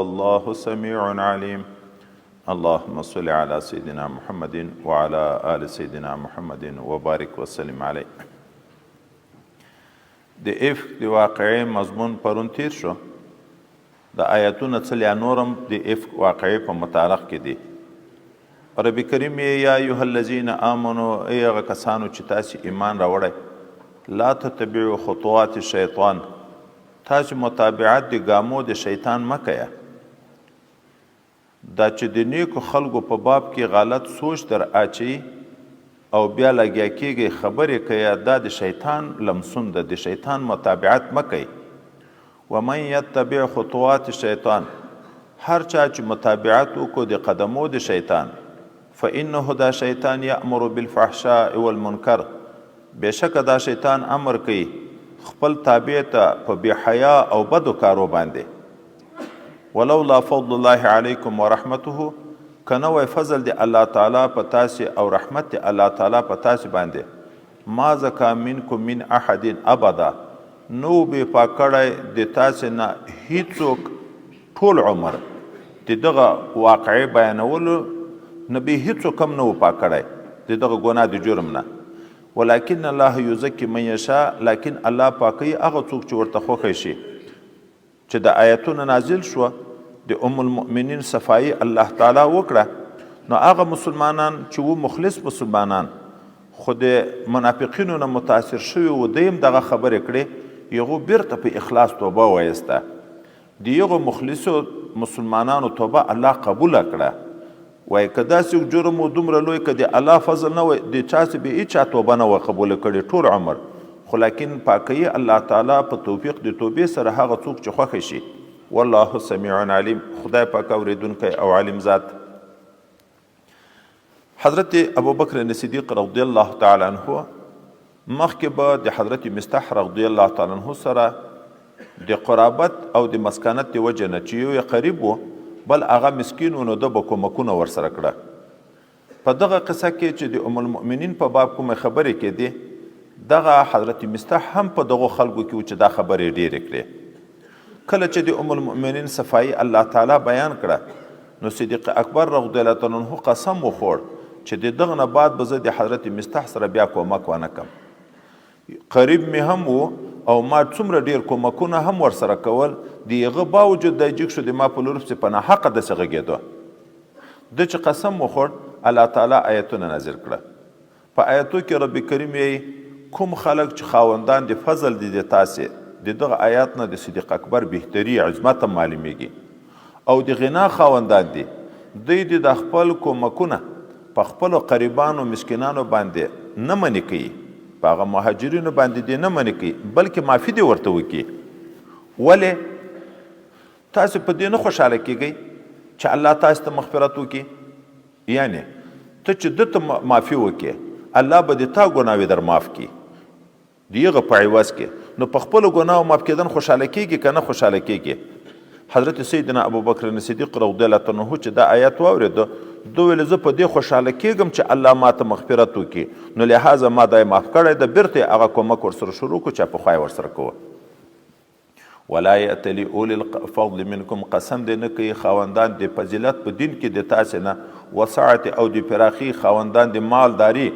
والله سميع عليم. اللهم صل على سيدنا محمد وعلى آل سيدنا محمد وبارك وسلم عليه. د افک د واقعي مضمون پرون تیر شو. د آیاتونه څه یا نورم د افک واقعي په متعلق کې دي. رب کریم یا ایها الذین آمنوا ای هغه کسانو چې تاسې ایمان راوړئ لا تتبعوا خطوات الشیطان، تاسې متابعت د ګامو د شیطان مه کوئ. دا چې د نیکو خلکو په باب کې غلط سوچ در اچي او بیا لګیا کېږي خبرې کوي، دا د شیطان لمسون ده، د شیطان متابعت مه کوئ. ومن یتبع خطوات الشیطان، هر چا چې متابعت وکړو د قدمو د شیطان، فانه دا شیطان یأمر بالفحشاء والمنکر، بېشکه دا شیطان امر کوي خپل تابع ته په بېحیا او بدو کارو باندې. ولولا فضل الله علیکم ورحمته، که نه وی فضل د الله تعالی په تاسې او رحمت د الله تعالی په تاسې باندې، ما زکا منکم من احد ابدا، نو بې پاک کړی د تاسې نه هیڅوک ټول عمر. د دغه واقعي بیانولو نه به هیڅوک هم نه و پاک کړی د دغه ګناه د جرم نه. ولکن الله یزکي من یشاء، لیکن الله پاکوي هغه څوک چې ورته خوښی شي. چې د آیتونه نازل شوه د ام المؤمنین صفایي الله تعالی وکړه، نو هغه مسلمانان چې و مخلص مسلمانان خو د منافقینو نه متاثر شوي و، دیم دغه خبرې کړې، یغو بیرته په اخلاص توبه وایسته. د یغو مخلصو مسلمانانو توبه الله قبوله کړه. وایي که داسې جرم و دومره لوی که د الله فضل نه وی د چا څه به هېچا توبه نه وه قبوله کړې ټول عمر، خو لیکن پاکوي الله تعالی په توفیق د توبې سره هغه څوک چې خوښه شي. والله سمیع علیم، خدای پاک اوریدونکی او علیم ذات. حضرت ابوبکر صدیق رضی الله تعالی عنه مخکې به د حضرت مستح رضی الله تعالی عنه سره د قرابت او د مسکنت د وجه نه چې یو یې قریب و بل هغه مسکین و، نو ده به کومکونه ورسره کړه. په دغه قصه کې چې د ام المؤمنین په باب کومې خبرې کېدې، دغه حضرت مستح هم په دغو خلکو کې و چې دا خبرې ډېرې کړې. کله چې د ام المؤمنین صفایي الله تعالی بیان کړه، نو صدیق اکبر رضی الله تعالی عنه قسم وخوړ چې د دغه نه بعد به زه د حضرت مستح سره بیا کومک ونه کم. قریب مې هم و او ما څومره ډېر کومکونه هم ورسره کول، د هغه باوجود دی جګ شو د ما په لور پسې په ناحقه داسې غږېده. ده چې قسم وخوړ، الله تعالی آیتونه نازل کړه. په آیتو کې رب کریم یې کوم خلک چې خاوندان د فضل دي د تاسې، د دغه آیات نه د صدیق اکبر بهتري عظمت هم معلومیږي. او د غنا خاوندان دي، دوی د خپل کومکونه په خپلو قریبانو مسکینانو باندې نه منې کوي، په هغه مهاجرینو باندې دې نه منې کوي، بلکې معافي دې ورته وکړي. ولې تاسې په دې نه خوشحاله کیږئ چې الله تاسې ته مغفرت وکړي؟ یعنی ته چې ده ته معافي وکړي، الله به د تا ګناوې در معاف کړي د هغه په عوض کې. نو په خپلو ګناهو معاف کېدن خوشحاله کیږي که نه خوشحاله کیږي؟ حضرت سیدنا ابوبکر صدیق رضی الله عنه چې دا آیات واورېده، ده ویل زه په دې خوشحاله کیږم چې الله ما ته مغفرت وکړي، نو لحاظه ما دا یې معاف کړی ده، بیرته یې هغه کومک ورسره شروع کړو چې پخوا یې ورسره کوه. ولا یأتلی اولی الفضل منکم، قسم دې نه کوي خاوندان د فضیلت په دین کې د تاسې نه، وسعت او د پراخي خاوندان د مالداري،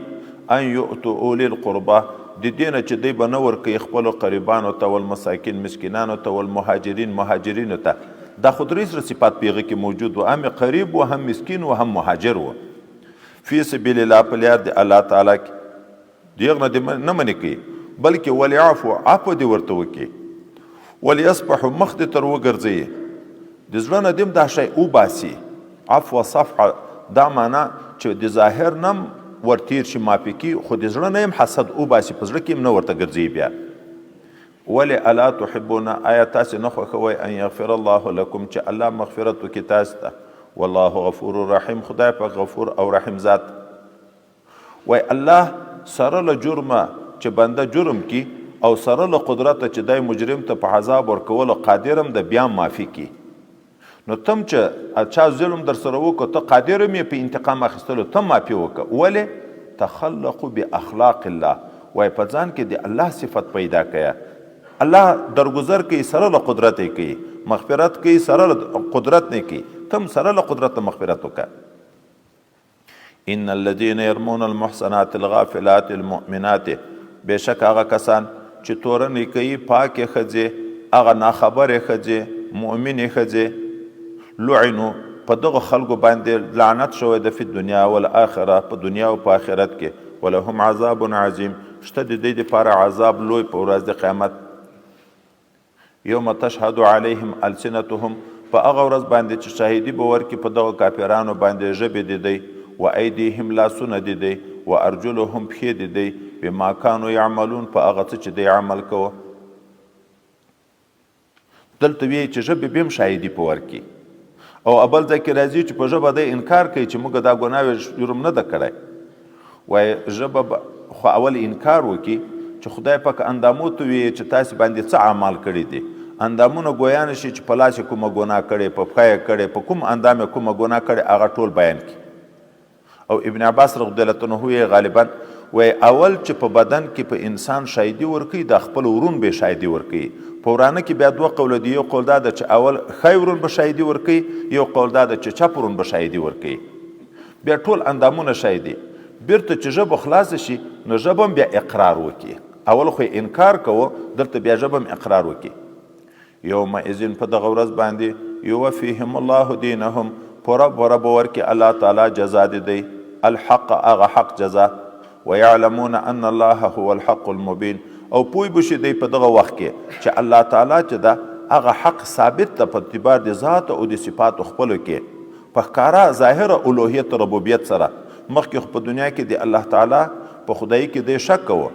ان یؤتوا اولی القربا، د دې نه چې دی به نه ورکوي خپلو قریبانو ته والمساکین مسکینانو ته والمهاجرین مهاجرینو ته. دا خو درې سره صفات په هغه کې موجود و، هم قریب و، هم مسکین و، هم مهاجر و. فی سبیل الله، په لار د الله تعالی کې د هغه نه منې کوي، بلکې وليعفو، عفو دې ورته وکړي. وليصفحوا، مخ دې تر وګرځوي، د زړه نه دې دا شی وباسي. عفو صفحه دا معنا چې د ظاهر نم ورتیر شي معافي کي، خو د زړه نه هم حسد وباسي، په زړه کې هم نه ورته ګرځي بیا. ولې الا تحبون، آیا تاسې نه خوښوئ ان یغفر الله لکم چې الله مغفرت وکړي تاسې ته؟ والله غفور رحیم، خدای پاک غفور او رحیم ذات. وای الله سره له جرمه چې بنده جرم کی او سره له قدرت چې دای مجرم ته په عذاب ورکولو قادر هم د بیا معافي کی. نو تم چې چا ظلم در سره وکړه، ته قادر هم یې په انتقام اخیستلو ته معافي وکړه. ولې تخلقوا باخلاق الله، وای په ځان کې د الله صفت پیدا کړه. الله درگذر کوي، سره له قدرت یې کوي، مغفرت کوي سره قدرت نه کوي کم سره له قدرت مغفرت وکړه. ان الذين يرمون المحصنات الغافلات المؤمنات بشک هغه کسان چې تورنې کوي پاکې ښځې هغه ناخبرې ښځې مؤمنې ښځې لعنو په دغه خلکو باندې لعنت شوی د فی دنیا والآخره په دنیا او په آخرت کې ولهم عذاب عظیم شته د دې دپاره عذاب لوی په ورځ د قیامت. یوم تشهد علیهم السنتهم په هغه ورځ باندې چې شاهدي به ورکړي په دغه کافرانو باندې ژبې د دی و ایدیهم لاسونه د دی و ارجلهم پښې د دی بما کانوا یعملون په هغه څه چې دی عمل کوه. دلته وایي چې ژبې به هم شاهدي په ورکړي او اول ځای کې راځي چې په ژبه دی انکار کوي چې موږ دا ګناه جرم نه ده کړی. وایي ژبه خو اول انکار وکړي چې خدای پاک اندامو ته وایي چې تاسې باندې څه اعمال کړي دي اندامونه ګویا نه شي چې په لاس یې کومه ګناه کړې په پښه یې کړې په کوم اندام یې کومه ګناه کړې هغه ټول بیان کړي. او ابن عباس رضی الله عنه یې غالبا وایي اول چې په بدن کې په انسان شاهدي ورکوي د خپل ورون به شاهدي ورکوي. په ورانه کې بیا دوه قوله دي، یو قول دا ده چې اول ښی ورون به شاهدي ورکوي، یو قول دا ده چې چپ ورون به شاهدي ورکوي. بیا ټول اندامونه شاهدي بیرته چې ژبه خلاصه شي نو ژبه هم بیا اقرار وکړي. اول خو انکار کوو دلته بیا ژبه هم اقرار وکړي. یومئذ په دغه ورځ باندې یوفیهم الله دینهم پوره پوره به ورکړي الله تعالی جزا د دی الحق هغه حق جزا ویعلمون ان الله هو الحق المبین او پوی بشي دی په دغه وخت کې چې الله تعالی چې ده هغه حق ثابت ده په اعتبار د ذات او د صفاتو خپلو کې په ښکاره ظاهره الوهیت ربوبیت سره. مخکې خو په دنیا کې د الله تعالی په خدایي کې دی شک کوه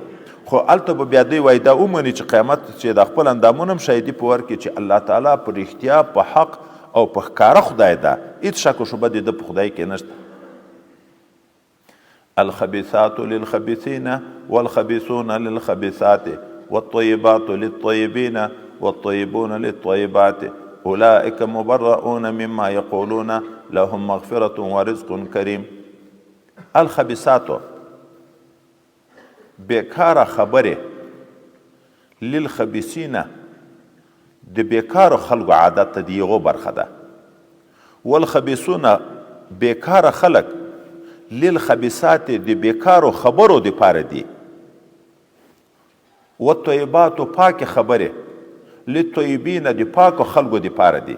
خو هلته به بیا دی وایي دا ومني چې قیامت چې د خپل اندامونه هم شاهدي په ورکړي چې الله تعالی په رښتیا په حق او په ښکاره خدای ده هېڅ شک و شبه د ده په خدای کې نشته. الخبيثات للخبيثين والخبيثون للخبيثات والطيبات للطيبين والطيبون للطيبات أولئك مبرؤون مما يقولون لهم مغفرة ورزق كريم. الخبيثات بیکار خبره للخبیثین د بیکار خلق عادت ته دیغو برخه ده والخبیثون بیکار خلق للخبیثات د بیکارو خبرو د پاره دي والطیبات پاک خبره للطیبین د پاک خلقو د پاره دي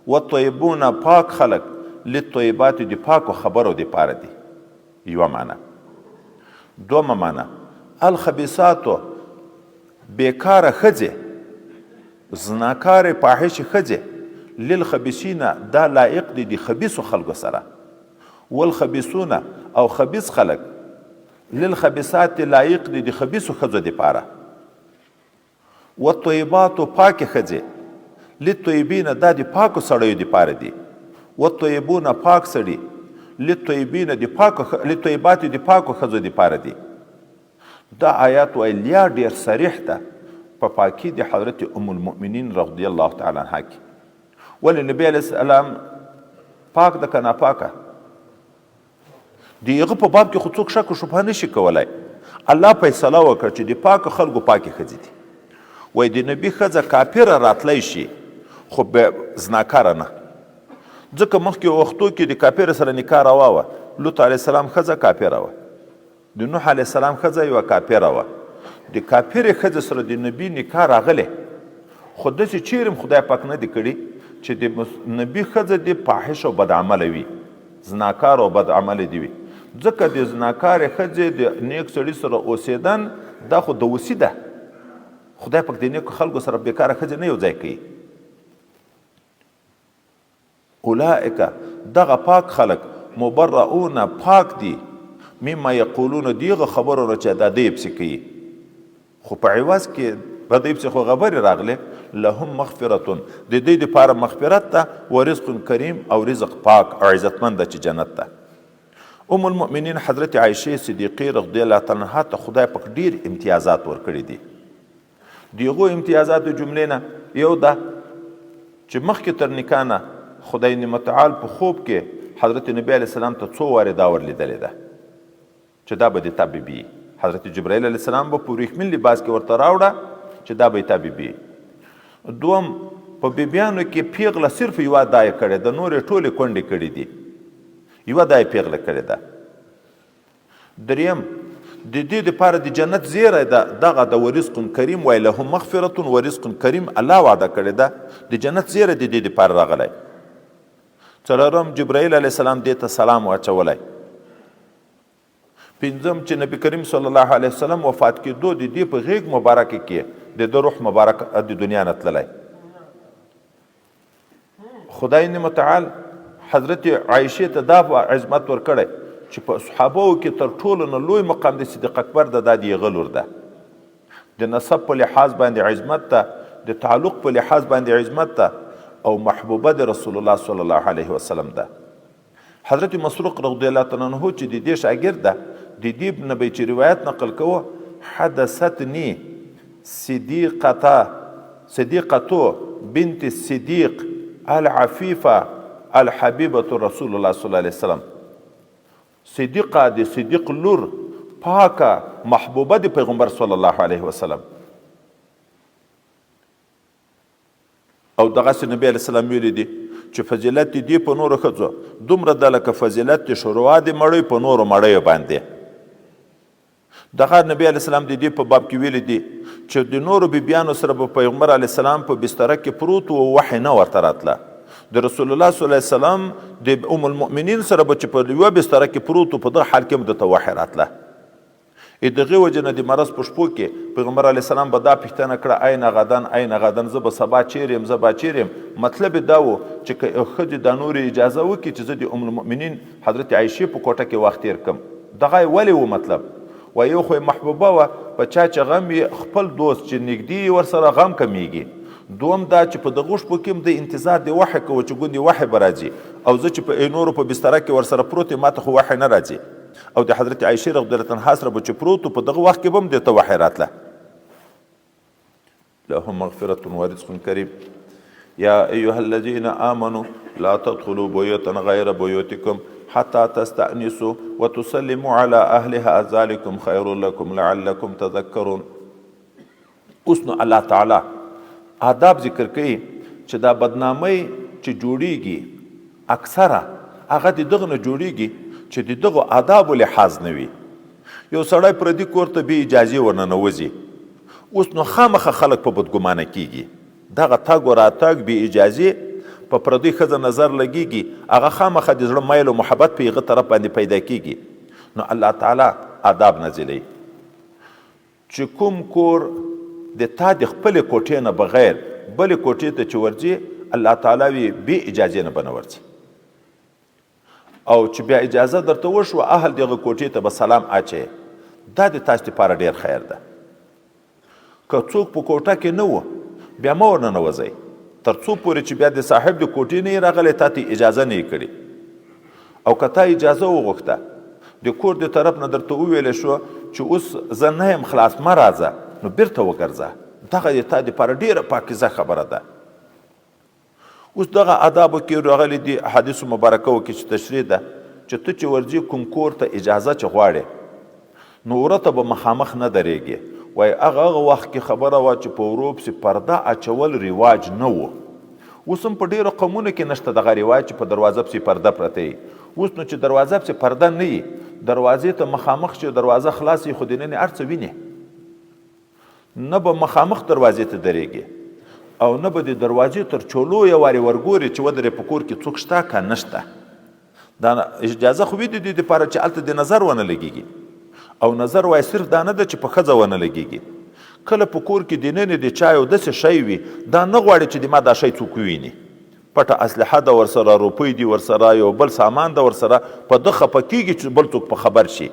والطیبون پاک خلق للطیبات د پاک خبرو د پاره دي. یو معنی. دومه معنی الخبیثاتو بیکار ښځې زناکار فاحش ښځې للخبیثین دا لایق دي د خبیثو خلکو سره والخبیثون او خبیث خلک للخبیثات لایق دي د خبیثو ښځو دپاره والطیباتو پاکې ښځې للطیبین دا د پاکو سړیو دپاره دي والطیبون پاک سړي للطیبین للطیبات د پاکو ښځو دپاره دي. دا آیات ویلیا ډیر صریح ده په پاکي د حضرت ام المؤمنین رضی الله تعالی عنها کې. ولې نبی علیه السلام پاک ده که ناپاکه د هغه په باب کې خو څوک شک و شبهه نشي کولی. الله فیصله وکړه چې د پاکو خلکو پاکې ښځې دي. وایي د نبي ښځه کافره راتلی شي خو زناکاره نه، ځکه مخکې وختو کې د کافر سره نکاح روا وه. لوط علیه السلام ښځه کافره وه، د نوح علیه السلام ښځه یوه کافره وه. د کافرې ښځې سره د نبي نکاح راغلی خو داسې چیرې هم خدای پاک نه دی کړي چې د نبي ښځه د فاحش او بد عمله وي، زناکار او بد عمله دي وي. ځکه د زناکارې ښځې د نیک سړي سره اوسېدن دا خو دوسي ده. خدای پاک د نیکو خلکو سره بېکاره ښځې نه یو ځای کوي. اولئک دغه پاک خلق مبرؤون پاک دي مما یقولون دیغه خبرو نه چې دا دی پسې کوي خو په عوض کې په دې پسې خو خبرې راغلې لهم مغفرة د دې دپاره مغفرت ده ورزق کریم او رزق پاک او عزتمند ده چې جنت ده. ام المؤمنین حضرت عایشې صدیقې رضی الله تعالی عنها ته خدای پاک ډیر امتیازات ورکړي دي. د هغو امتیازاتو جملې نه یو ده چې مخکې تر نکاح نه خدای متعال په خوب کې حضرت نبی علیه السلام ته څو وارې دا ورلیدلې ده چې دا به د تا بیبي. حضرت جبرائیل علیه السلام به په وریښمین لباس کې ورته راوړه چې دا به یې تا بیبي. دوم په بیبیانو کې پیغله صرف یوه دای کړې ده، نورې ټولې کونډې کړي دي، یوه دای پیغله کړې ده. دریم د دې دپاره د جنت زیری ده، دغه د ورزق کریم وایي لهم مغفرة ورزق کریم الله وعده کړې ده، د جنت زیری د دې دپاره راغلی. څلورم جبرائیل علیه السلام دې ته سلام واچولی. پنځم چې نبی کریم صلی الله علیه وسلم وفات کېدو د دې په غیږ مبارکه کې د ده روح مبارک د دنیا نه تللی. خدای متعال حضرت عایشې ته دا عظمت ورکړی چې په صحابهو کې تر ټولو نه لوی مقام د صدیق اکبر ده، دا د هغه لور ده. د نسب په لحاظ باندې عظمت ده، د تعلق په لحاظ باندې عظمت ده، او محبوبه د رسول الله صلی الله علیه وسلم ده. حضرت مسروق رضی الله تعالی عنه چې د دې شاګرد ده، د دې نه به چې روایت نقل کوه، حدثتنی صدیقتو بنت الصدیق العفیفه الحبیبة رسول الله صلی الله علیه وسلم. صدیقه د صدیق لور، پاکه محبوبه د پیغمبر صلی الله علیه وسلم. او دغسې نبی علیه السلام ویلی دي چې فضیلت دې په نورو ښځو دومره ده لکه فضیلت د شوروا د مړۍ په نورو مړیو باندې. دغه نبی علیه السلام د دې په باب کې ویلی دي چې د نورو بیبیانو سره به پیغمبر علیه السلام په بستره کې پروت و، وحی نه ورته راتله. د رسول الله صلی الله علیه وسلم د ام المؤمنین سره به چې په یوه بستره کې پروت و، په دغه حال کې هم درته وحی راتله. دغې وجې نه د مرض په شپو کې پیغمبر علیه السلام به دا پوښتنه کړه این غدن این غدن، زه به سبا چیرې یم، زه به چیرې یم. مطلب یې دا و چې که ښځې دا نورې اجازه وکړي چې زه د ام المؤمنین حضرت عایشې په کوټه کې وخت تېر کړم. دغه یې ولې و مطلب؟ و یو خو یې محبوبه وه، په چا چې غم یې خپل دوست چې نږدې ورسره غم کمیږي. دوم دا چې په دغو شپو کې هم د انتظار د وحی کوه چې ګوندې وحی به راځي، او زه چې په نورو په بستره کې ورسره پروت یم، ما ته خو وحی نه راځي. او د حضرت عایشې رضی الله عنها سره به چې پروت و، په دغه وخت کې به هم درته وحی راتله. لهم مغفرة ورزق کریم. یا ایها الذین آمنوا لا تدخلوا بیوتا غیر بیوتکم حتی تستأنسوا وتسلموا على اهلها ذلکم خیر لکم لعلکم تذکرون. اوس نو الله تعالی آداب ذکر کوي چې دا بدنامۍ چې جوړیږي اکثره هغه د دغه نه جوړیږي چې د دغو آدابو لحاظ نه وي. یو سړی پردي کور ته بې اجازې ورننوځي، اوس نو خامخه خلک په بدګمانه کیږي. دغه تګ و راتګ بې اجازې په پردۍ ښځه نظر لګیږي، هغه خامخه د زړه میل او محبت په هغه طرف باندې پیدا کیږي. نو الله تعالی آداب نازلوي چې کوم کور د تا د خپلې کوټې نه بغیر بلې کوټې ته چې ورځي، الله تعالی وي بې اجازې نه به نه ورځي. او چې بیا اجازه درته وشوه اهل دغه کوټې ته به سلام اچوي، دا د تاسو لپاره ډېر خیر ده. که څوک په کوټه کې نه و بیا مه ورننوځئ تر څو پورې چې بیا د صاحب د کوټې نه یې راغلی، تا ته اجازه نه یې کړې. او که تا اجازه وغوښته، د کور د طرف نه درته وویلی شو چې اوس زه نه یم خلاص مه راځه، نو بیرته وګرځه. دغه د تا دپاره ډېره پاکیزه خبره ده. اوس دغه آدابو کې راغلي دي احادیثو مبارکو کې چې تشریح ده چې ته چې ورځې کوم کور ته اجازه چې غواړې، نو وره ته به مخامخ نه درېږې. وایي هغه وخت کې خبره وه چې په ورو پسې پرده اچول رواج نه و. اوس هم په ډېرو قومونو کې نشته دغه رواج چې په دروازه پسې پرده پرته وي. اوس نو چې دروازه پسې پرده نه وي، دروازې ته مخامخ چې دروازه خلاص وي، خو دننه هر څه وینې، نه به مخامخ دروازې ته درېږي او نه به د دروازې تر چولو یې وارې ورګورې چې ودرې په کور کې څوک شته که نشته. دا اجازه خو وي د دې دپاره چې هلته د نظر ونه لګېږي، او نظر وایي صرف دا نه ده چې په ښځه ونه لګېږي. کله په کور کې دننه د چا یو داسې شی وي، دا نه غواړي چې د ما دا شی څوک وویني. پټه اسلحه ده ورسره، روپۍ دي ورسره، یو بل سامان ده ورسره، په ده خفه کېږي چې بل څوک په خبر شي.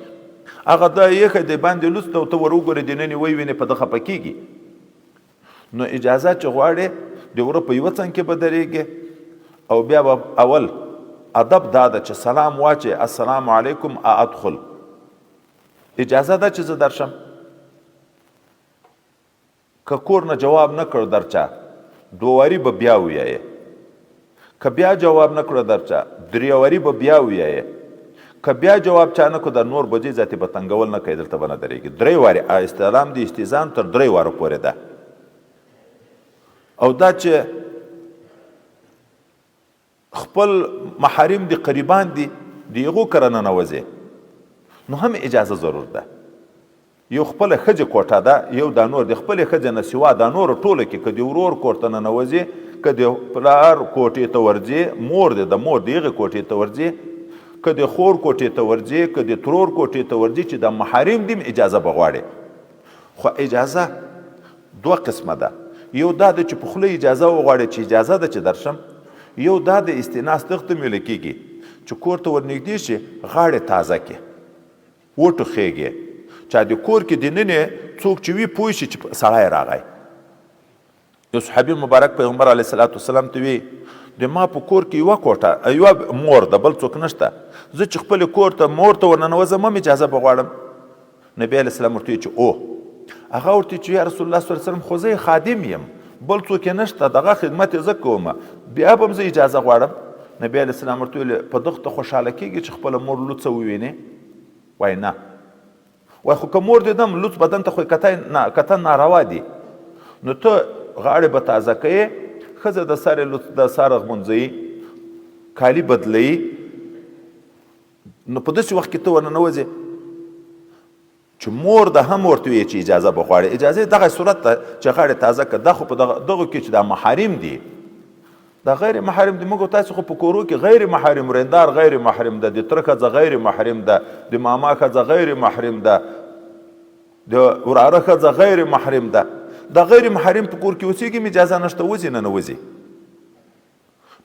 هغه دا یخه د باندې لوسته او ته ور وګورې دننه ووینې، په ده خفه کېږي. نو اجازه چې غواړې د وره په یوه څنګ کې به درېږې، او بیا به اول ادب دا ده چې سلام واچې، السلام علیکم ادخل. اجازه ده چې زه درشم. که کور نه جواب نه کړو درچا، دوواري به بیا ووایې. که بیا جواب نه کړو درچا، دریواري به بیا ووایې. که بیا جواب چا نه کړو، در نور بجې ذاتې به تنګول نه کوي، دلته به نه درېږي. درې وارې استعلام د استئذان تر درې وارو پورې ده. او دا چې خپل محارم دي قریبان دي د هغو کره ننوځې نو هم اجازه ضرور ده. یو خپله ښځې کوټه ده، یو دا نور د خپلې ښځې نه سوا دا نور ټوله کې که د ورور کور ته ننوځې، که د پلار کوټې ته ورځې، مور دی د مور د هغې کوټې ته ورځې، که د خور کوټې ته ورځې، که د ترور کوټې ته ورځې چې د محارم دي اجازه به غواړې. خو اجازه دوه قسمه ده. یو دا ده چې په خوله اجازه وغواړې چې اجازه ده چې درشم، یو دا د استیناس دغه ته ویل کېږي چې کور ته ورنږدې شي غاړې تازه کړې وټوخېږې، چا د کور کې دننه څوک چې وي پوه شي چې سړی راغی. یو صحابي مبارک پیغمبر علیه صلات وسلام ته وی د ما په کور کې یوه کوټه یوه مور ده، بل څوک نشته، زه چې خپل کور ته مور ته ورننوځم هم اجازه به غواړم. نبی علیه السلام ورته چې او هغه ورته چې یا رسول الله صلی الله علیه وسلم خو زه خادم یم، بل څوک یې نشته، دغه خدمت یې زه کوم، بیا به هم زه اجازه غواړم. نبی علیه السلام ورته ویل په دغه ته خوشحاله کېږي چې خپله مور لوڅه ووینې؟ وایي نه. وای خو که مور دې دم لوڅ بدن ته خو کتن ناروا دي، نو ته غاړې به تازه کوې، ښځه د سر د سر غمونځوي، کالي بدلوي، نو په داسې وخت کې ته ورننوځې چې مور ده هم ورته وایي چې اجازه به غواړې. اجازه دغه صورت ته چې غاړې تازه کړه. دا خو په دغو کې چې دا محارم دي، دا غیر محرم دي. موږ تاسو خو په کورو کې غیر محرم، رندار غیر محرم ده، د تره ښځه غیر محرم ده، د ماما ښځه غیر محرم ده، د وراره ښځه غیر محرم ده. دا غیر محرم په کور کې اوسېږي اجازه نشته، وځي نه نوځي.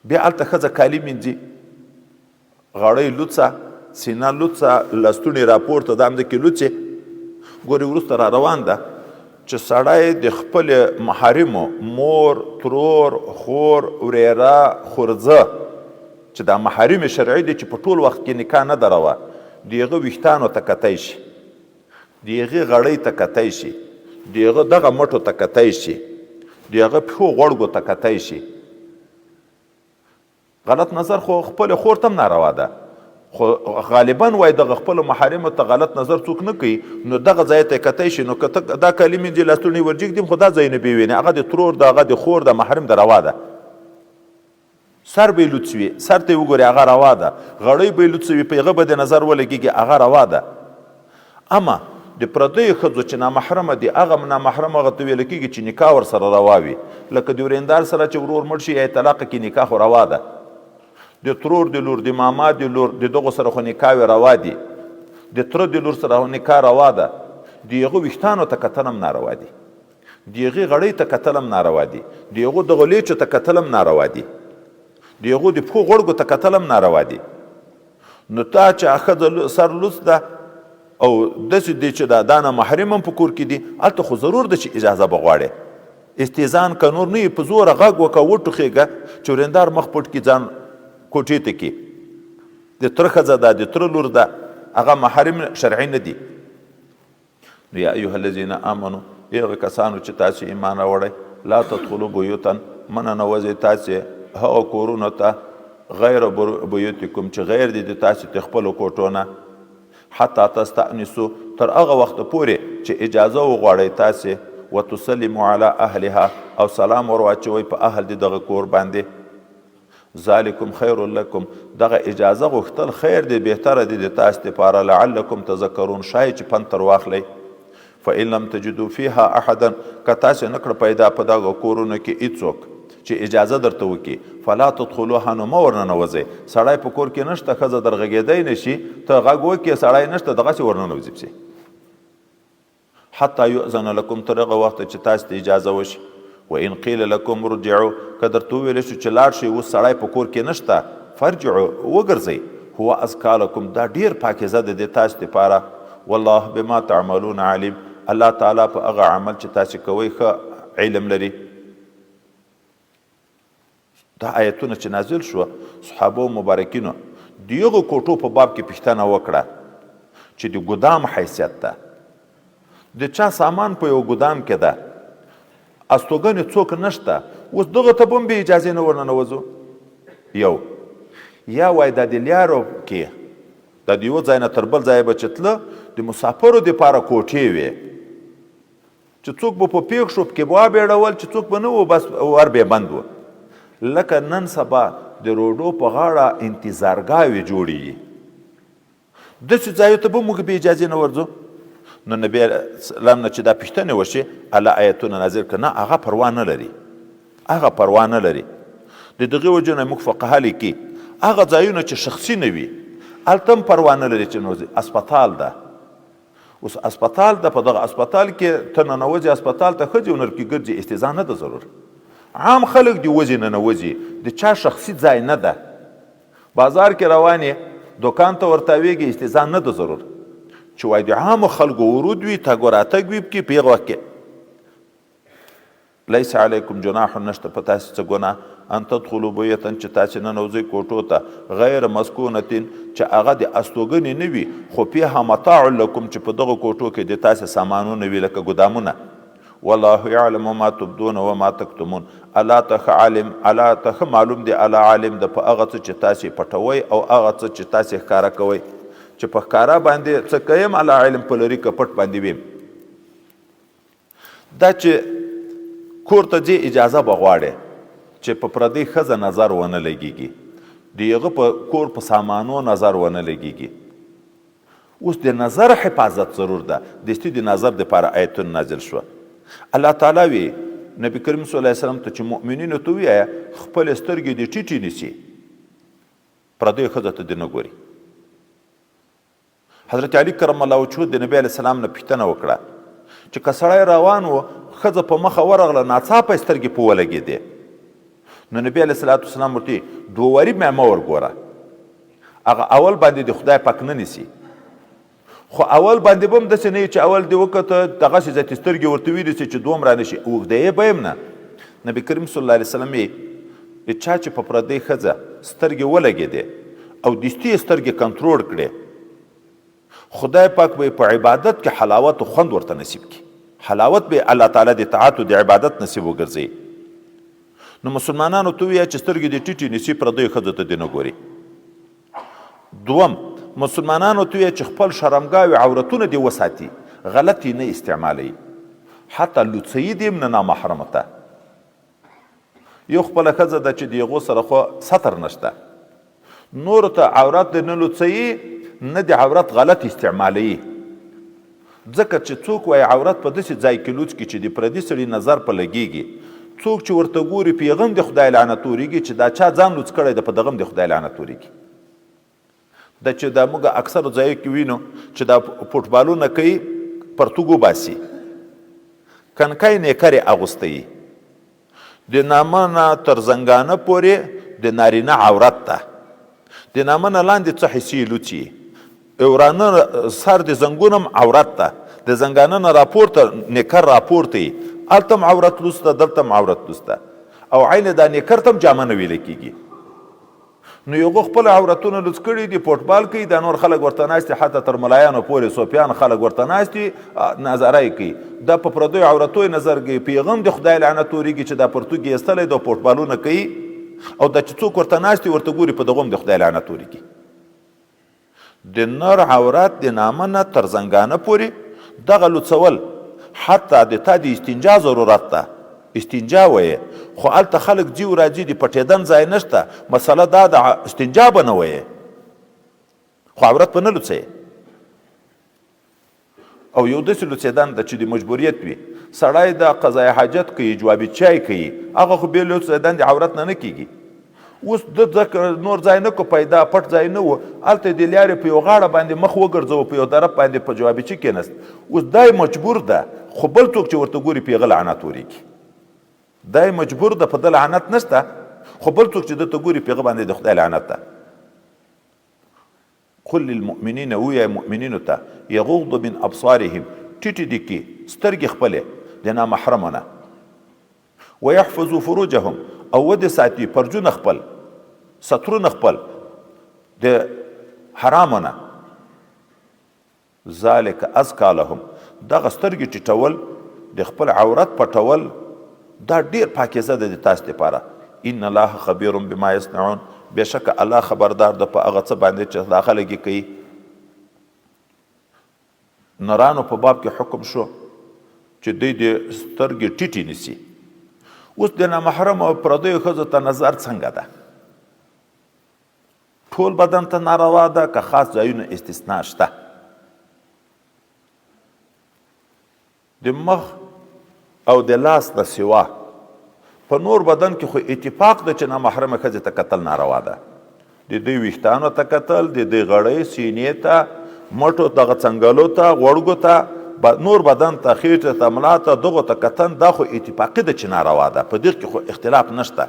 بیا هلته ښځه کالي مینځي، غاړۍ لوڅه، سینه لوڅه، لستوڼي راپورته د همده کې لوڅې. ګورې وروسته را روان ده چې سړی د خپل محارمو مور، ترور، خور، وریره، خورزه چې دا محارم شرعي دي چې په ټول وخت کې نکاح نه دروه، د هغه ویښتانو ته کتی شي، د هغې غړۍ ته کتی شي، د هغه دغه مټو ته کتی شي، د هغه پښو غوړګو ته کتی شي. غلط نظر خو خپل خور ته هم ناروا ده، خو غالبا وای دغه خپل محارمو ته غلط نظر څوک نه کوي، نو دغه ځای ته کتی شي. نو که ته دا کالي مینځې لستوڼي ورجږدي خو دا ځای نه بې وینې، هغه د ترور د هغه د خور د محرم د روا ده. سر به یې لوڅ وي، سر ته یې وګورې هغه روا ده، غړۍ به یې لوڅ وي، په هغه به د نظر ولګېږي، هغه روا ده. اما د پردیو ښځو چې نامحرمه دي، هغه نامحرم هغه ته ویل کېږي چې نکاح ورسره روا وي. لکه د ورېندار سره چې ورور مړ شي یا یې طلاقه کړي نکاح خو روا ده. د ترور د لور، د ماما د لور، د دغو سره خو نکاح روا دي، د تره د لور سره نکاح روا ده. د هغو ویښتانو ته کتل هم ناروا دي، د هغې غړۍ ته کتل هم ناروا دي، د هغو دغو لیچو ته کتل هم ناروا دي، د هغو د پښو غوړګو ته کتل هم ناروا دي. نو تا چې ښځه سر لوڅ ده او داسې دی چې دا نه محرم هم په کور کې دي، هلته خو ضرور ده چې اجازه به غواړې. استیزان که نور نه وي، په زوره غږ وکړه، وټوخېږه چې ورېندار مخ پټ کړي ځان کوټې ته کې. د تره ښځه ده، د تره لور ده، هغه محرم شرعي نه دي. نو یا ایها الذین آمنو، هغه کسانو چې تاسې ایمان راوړئ، لا تدخلوا بیوتا، منه نوځئ تاسې هغه کورونو ته غیر بیوتکم چې غیر دي د تاسې د خپلو کوټو نه، حتی تستأنسوا، تر هغه وخته پورې چې اجازه وغواړئ تاسې، وتسلموا علی اهلها، او سلام ور واچوئ په اهل د دغه کور باندې. ذالکم خیر لکم، دغه اجازه غوښتل خیر دی، بهتره دی د تاسو دپاره، لعلکم تذکرون، شاید چې پند تر واخلئ. فإن لم تجدوا فيها احدا، که تاسو نه کړه پیدا په دغه کورونو کې هېڅوک چې اجازه درته وکړي، فلا تدخلوها، نو مه ورننوځئ. سړی په کور کې نشته، ښځه در غږېدی نه شي، ته غږ وکړې، سړی نشته، دغسې ورننوځي پسې. حتی یؤذن لکم، تر هغه وخته چې تاسو ته اجازه وشي. وإن قیل لکم ارجعوا، که درته وویل شو چې لاړ شئ، اوس سړی په کور کې نشته، فرجعوا، وګرځئ. هو ازکا لکم، دا ډېر پاکیزه ده د تاسو دپاره. والله بما تعملون علیم، الله تعالی په هغه عمل چې تاسو کوئ ښه علم لري. دا آیتونه چې نازل شوه، صحابه مبارکینو د هغو کوټو په باب کې پوښتنه وکړه چې د ګدام حیثیت ده، د چا سامان په یو ګدام کې ده، استوګنې څوک نشته، اوس دغه ته به هم بې اجازې نه ورننوځو. یو یا وایي دا د لیارو کې دا د یو ځای نه تر بل ځایه به چې تله، د مسافرو دپاره کوټې وې چې څوک به په پېښ شو پکې به وابېړول، چې څوک به نه و بس ور به بند و. لکه نن سبا د روډو په غاړه انتظارګاوې جوړېږي. داسې ځایو ته به موږ بې اجازې نه ورځو. نو نبي اسلام نه چې دا پوښتنې وشي الله آیتونه نازل کړه، نه هغه پروا نه لري، هغه پروا نه لري. د دغې وجې نه موږ فقها لیکي هغه ځایونه چې شخصي نه وي هلته هم پروا نه لري چې نوځي. اسپتال ده، اوس اسپتال ده، په دغه اسپتال کې ته ننوځې اسپتال ته ښځې او نرکې ګرځي، استیزا نه ده ضرور. عام خلک دې وځي ننوځي، د چا شخصي ځای نه ده. بازار کې روان یې دوکان ته ورتاویږي، استیزا نه ده ضرور. چې وایي د عامو خلکو ورود وي، تګ و راتګ وي پکې، په هغه وخت کې لیس علیکم جناح، نشته په تاسې څه ګناه ان تدخلوا بیتا چې تاسې ننوځئ کوټو ته غیر مسکونتین چې هغه د استوګنې نه وي، خو فیها متاع لکم چې په دغه کوټو کې د تاسې سامانونه وي لکه ګدامونه. والله یعلم ما تبدون وما تکتمون. الله ته ښه عالم، الله ته ښه معلوم دی، الله عالم ده په هغه څه چې تاسې پټوئ او هغه څه چې تاسې ښکاره کوئ. چې په ښکاره باندې څه کویم الله علم په لري که پټ باندې ویم. دا چې کور ته ځې اجازه به غواړې چې په پردۍ ښځه نظر ونه لګېږي، د هغه په کور په سامانو نظر ونه لګېږي. اوس د نظر حفاظت ضرور ده. دستي د نظر دپاره آیتونه نازل شوه. الله تعالی وی نبی کریم صلی الله علیه وسلم ته چې مؤمنینو ته ووایه خپلې سترګې دې ټیټې نیسي، پردۍ ښځه ته دې نه ګوري. حضرت علی کرم الله وجهه د نبی علیه السلام نه پوښتنه وکړه چې که سړی روان و ښځه په مخه ورغله ناڅاپه یې سترګې په ولګېدې، نو نبی علیه الصلاة والسلام ورته دووري مې مه ورګوره، هغه اول باندې د خدای پاک نه نیسي، خو اول باندې به هم داسې نه وي چې اول دې وکته دغسې ذاتي سترګې ورته ونیسي چې دوم را نه شي، اوږده یې به یم نه. نبي کریم صلی الله علیه وسلم یې چا چې په پردۍ ښځه سترګې ولګېدې او دستي یې سترګې کنټرول کړې، خدای پاک به په عبادت کې حلاوت و خوند ورته نصیب کړي. حلاوت به الله تعالی د اطاعت او د عبادت نصیب وګرځي. نو مسلمانانو ته ووایه چې سترګې دې ټیټې نیسي، پردیو ښځو ته دې نه ګوري. دوم، مسلمانانو ته ووایه چې خپل شرمګاوې عورتونه دې وساتي، غلطې نه استعمالوي، حتی لوڅوي دې هم نه نامحرمه ته. یو خپله ښځه ده چې د هغو سره خو ستر نشته، نورو ته عورت دې نه لوڅوي نه د عورت غلط استعمالوي. ځکه چې څوک وایي عورت په داسې ځای کې لوڅ کړي چې د پردي سړي نظر په لګېږي، څوک چې ورته ګوري په هغه هم د خدای لعنت اورېږي چې دا چا ځان لوڅ کړی ده، په دغه هم د خدای لعنت اورېږي. دا چې دا موږ اکثرو ځایو کې وینو چې دا فوټبالونه کوي، پرتوګ وباسي، کنکای نیکر یې اغوستی، د نامه نه تر زنګانه پورې د نارینه عورت ده، د نامه نه لاندې څه حصې لوڅي، ورانه سر د زنګون هم عورت ده، د زنګانه نه راپورته نیکر راپورته یي، هلته هم عورت لوڅ ده، دلته هم عورت لوڅ ده، او عین دا نیکر ته هم جامه نه ویله کېږي. نو یو خپل عورتونه لوڅ کړي دي، فوټبال کوي، دا نور خلک ورته ناست دي، حتی تر ملایانو پورې صوفیان خلک ورته ناست دي، نظره یې کوي. دا په پردیو عورتو یې نظر کوي، په هغه هم د خدای لعنت اورېږي چې دا پرتوګ یې ایستلی ده، فوټبالونه کوي، او دا چې څوک ورته ناست دي ورته ګوري، په دغه هم د خدای لعنت اورېږي. د نر عورت د نامه نه تر زنګانه پورې دغه لوڅول، حتی د تا د استنجا ضرورت ده، استنجا وایې، خو هلته خلک ځي و راځي، د پټېدن ځای نشته، مسله دا د استنجا به نه وایې، خو عورت به نه لوڅوې. او یو داسې لوڅېدن ده چې د مجبوریت وي، سړی د قضای حاجت کوي، جوابي چای کوي، هغه خو بې لوڅېدن د عورت نه نه کېږي. اوس د ځکه نور ځای نه کو پیدا، پټ ځای نه و، هلته د لارې په یو غاړه باندې مخ وګرځوه، په یو طرف باندې په جوابي چي کېنست. اوس دا مجبور ده، خو بل څوک چې ورته ګوري په هغه لعنت اورېږي. دا مجبور ده، په ده لعنت نشته، خو بل څوک چې دته ګوري په هغه باندې د خدای لعنت ده. قل للمؤمنین، ووایه مؤمنینو ته یغض من ابصارهم، ټیټې دې کړي سترګې خپلې د نامحرمه نه، ویحفظوا فروجهم، او ودې ساتي فرجونه خپل، سترونه خپل د حرامو نه. ذلک ازکا لهم، دغه سترګې ټیټول، د خپل عورت پټول، دا ډیر پاکیزه ده د تاسو لپاره. ان الله خبیر بما یصنعون، بېشکه الله خبردار ده په هغه څه باندې چې دا خلک یې کوي. نرانو په باب کې حکم شو چې دوی د سترګې ټیټې نیسي. اوس د نامحرمو پردیو ښځو ته نظر څنګه ده؟ ټول بدن ته ناروا ده که خاص ځایونه استثناء شته. د مخ او د لاس نه سوا په نور بدن کې خو اتفاق ده چې نامحرمه ښځې ته کتل ناروا ده. د دوی ویښتانو ته کتل، د دوی غړۍ، سینې ته، مټو دغه څنګلو ته، غوړګو ته، نور بدن ته، خېټې ته، ملا ته، دغو ته کتن دا خو اتفاقي ده چې ناروا ده. په دې کې خو اختلاف نشته.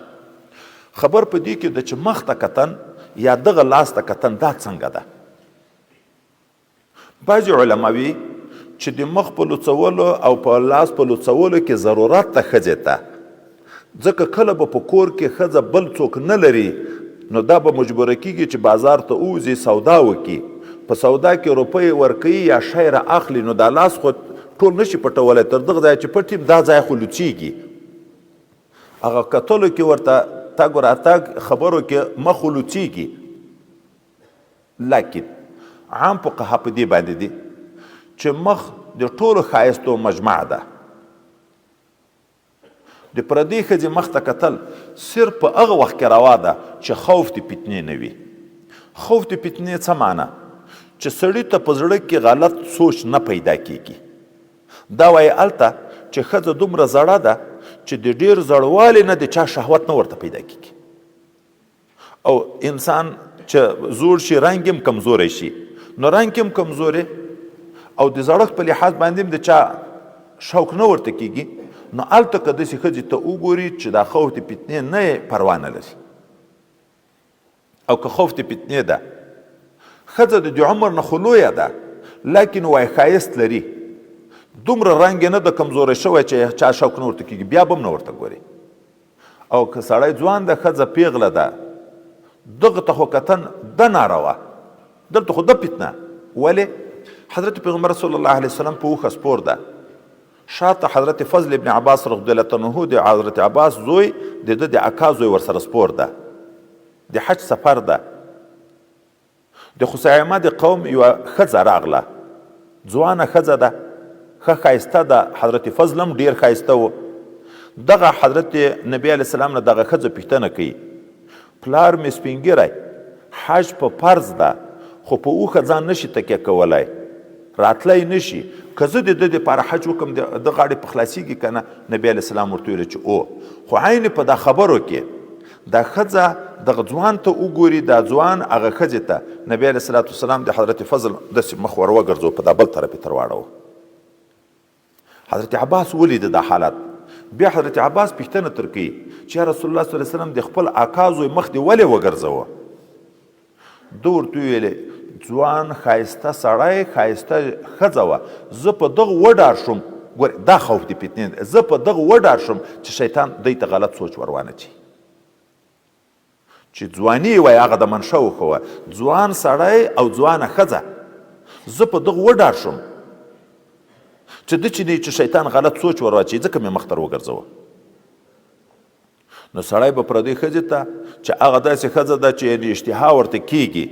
خبر په دې کې ده چې مخ ته کتن یا دغه لاس ته کتن دا څنګه ده. بعضې علما وي چې د مخ په لوڅولو او په لاس په لوڅولو کې ضرورت ته ښځې ته، ځکه کله به په کور کې ښځه بل څوک نه لري نو دا به مجبوره کېږي چې بازار ته ووځي، سودا وکړي. په سودا کې روپۍ ورکوي یا شی را اخلي، نو دا لاس خو ټول نشي پټولی، تر دغه ځایه چې پټ یم دا ځای خو لوڅېږي. هغه کتلو کې ورته تګ راتګ خبرو کې مخ لوڅېږي. لیکن عام فقها په دې باندې دي چې مخ د ټولو ښایستو مجمع ده. د پردۍ ښځې مخ ته کتل صرف په هغه وخت کې روا ده چې خوف د فتنې نه وي. خوف د فتنې څه معنا؟ چې سړي ته په زړه کې غلط سوچ نه پیدا کیږي. دا وایي هلته چې ښځه دومره زړه ده چې د ډېر زړوالي نه د چا شهوت نه ورته پیدا کیږي. او انسان چې زوړ شي رنګ هم کمزوری شي، نو رنګ هم کمزوری او د زړښت په لحاظ باندې هم د چا شوق نه ورته کیږي. نو هلته که داسې ښځې ته وګوري چې دا خوف د فتنې نه یې پروا نه لري، او که خوف د فتنې ده، ښځه د دې عمر نه خو لویه ده لیکن وایي ښایست لري، دومره رنګ یې نه ده کمزوری شوی چې چا شوق نه ورته کیږي، بیا به هم نه ورته ګوري. او که سړی ځوان ده، ښځه پیغله ده، دغه ته خو کتن ده ناروا، دلته خو ده فتنه. ولې؟ حضرت پیغمبر صلی الله علیه وسلم په اوښه سپور ده، شاته حضرت فضل ابن عباس رضی الله عنه د حضرت عباس زوی د ده د اکا زوی ورسره سپور ده، د حج سفر ده. د خثیمه د قوم یوه ښځه راغله، ځوانه ښځه ده، ښه ښایسته ده، حضرت فضل هم ډېر ښایسته و. دغه حضرت نبی علیه السلام نه دغه ښځه پوښتنه کوي، پلار مې سپین ږیری، حج په فرض ده خو په اوښه ځان نشي تکیه کولی، راتلی نشي، که زه د ده دپاره حج وکړم د غاړې په خلاصېږي که نه؟ نبي علیه السلام ورته ویله چې او. خو عین په دا خبرو کې دا ښځه دغه ځوان ته وګوري، دا ځوان هغه ښځې ته نبي علیه الصلاة والسلام د حضرت فضل داسې مخ ور وګرځو، په دا بل طرف یې تر واړوه. حضرت عباس ولید دا حالت، بیا حضرت عباس پوښتنه تر کوي چې یا رسول الله صلی الله علیه وسلم د خپل اکا زوی مخ دې ولې وګرځوه؟ ده ورته وویلې ځوان ښایسته سړی ښایسته ښځه وه، زه په دغه وډار شوم. ګورې دا خوف د فتنې دی، زه په دغه وډار شوم چې شیطان دوی ته غلط سوچ ور وانه چي، چې ځواني یې وایي هغه د منشه وښوه، ځوان سړی او ځوانه ښځه، زه په دغه وډار شوم چې ده چې دی چې شیطان غلط سوچ ور واچوي، ځکه مې مخ ته وګرځوه. نو سړی به پردۍ ښځې ته چې هغه داسې ښځه ده چې یعنې اشتها ورته کیږي،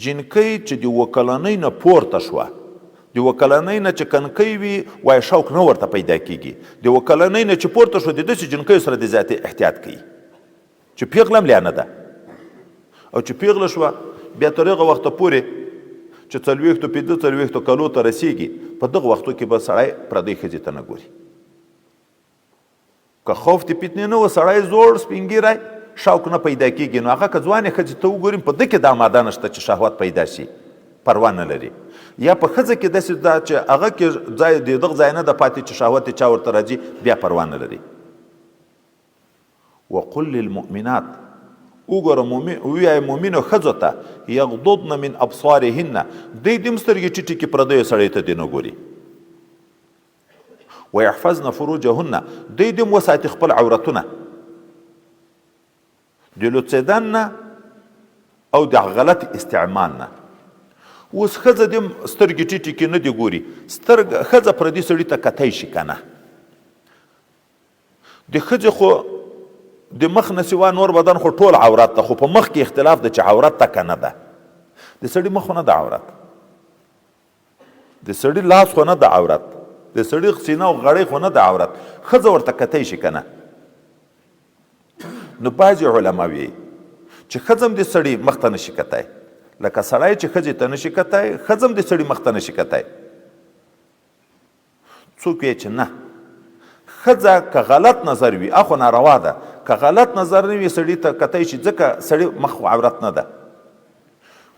جنکۍ چې د اووه کلنۍ نه پورته شوه، د اووه کلنۍ نه چې کنکۍ وي وایي شوق نه ورته پیدا کیږي، د اووه کلنۍ نه چې پورته شوه د داسې جنکیو سره د زیاتې احتیاط کوي چې پیغله هم لیانه ده، او چې پیغله شوه بیا تر هغه وخته پورې چې 40-45 کلو ته رسیږي، په دغه وختو کې به سړی پردۍ ښځې ته نه ګوري. که خوف د فتنې نه و، سړی زوړ سپین ږیری شوق نه پیدا کیږي، نو هغه که ځوانې ښځې ته وګوریم په ده کې دا ماده نشته چې شهوت پیدا شي، پروا نه لري. یا په ښځه کې داسې ده چې هغه کې ځای د دغه ځای نه ده پاتې چې شهوت یې چا ورته راځي، بیا پروا نه لري. وقل للمؤمنات، وګوره ووایه مؤمنو ښځو ته یغضضن من ابصارهن، دوی دې هم سترګې ټیټې کړي پردیو سړیو ته دې نه ګوري. ويحفظن فروجهن، دوی دې هم وساتي خپل عورتونه د لوڅېدن نه او د غلط استعمال نه. اوس ښځه دې هم سترګې ټیټې کې نه دي ګوري، ښځه پردي سړي ته کتی شي که نه؟ د ښځې خو د مخ نه سوا نور بدن خو ټول عورت ده، خو په مخ کې اختلاف ده چې عورت ده که نه ده. د سړي مخ خو نه ده عورت، د سړي لاس خو نه ده عورت، د سړي سینه او غړۍ خو نه ده عورت، ښځه ورته کتی شي که نه؟ نو بعضې علما وایي چې ښځه هم د سړي مخ ته نشي کتی، لکه سړی چې ښځې ته نشي کتی، ښځه هم د سړي مخ ته نشي کتی. څوک وایي چې نه، ښځه که غلط نظر وي اخو ناروا ده، که غلط نظر نه وي سړي ته کتی شي، ځکه سړي مخ عورت نه ده.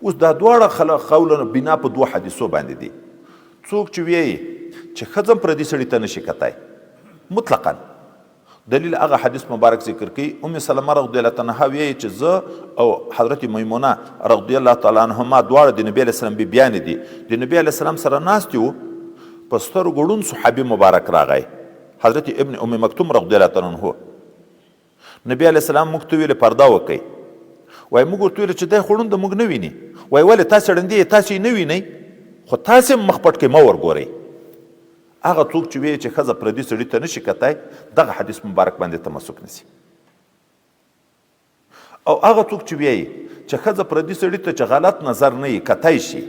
اوس دا دواړه قولونه بنا په دوه حدیثو باندې دي. څوک چې وایي چې ښځه هم پردي سړي ته نشي کتی مطلقا، دلیل هغه حدیث مبارک ذکر کوي. ام سلمه رضی الله عنها وایي چې زه او حضرت میمونه رضی الله تعالی عنهما دواړه د نبی علیه السلام بیبیانې دي، د نبی علیه السلام سره ناستې وو، په سترګو ړوند صحابي مبارک راغی حضرت ابن ام مکتوم رضی الله تعالی عنه. نبی علیه السلام موږ ته ویلې پرده وکئ. وایي موږ ورته ویلې چې دی خو ړوند موږ نه ویني. وایي ولې تاسې ړندې یې تاسې یې نه وینئ، خو تاسې هم مخ پټ کئ مه ورګورئ. هغه څوک چې وایي چې ښځه پردي سړي ته نشي کتی دغه حدیث مبارک باندې تمسک نیسي. او هغه څوک چې وایي چې ښځه پردي سړي ته چې غلط نظر نه یي کتی شي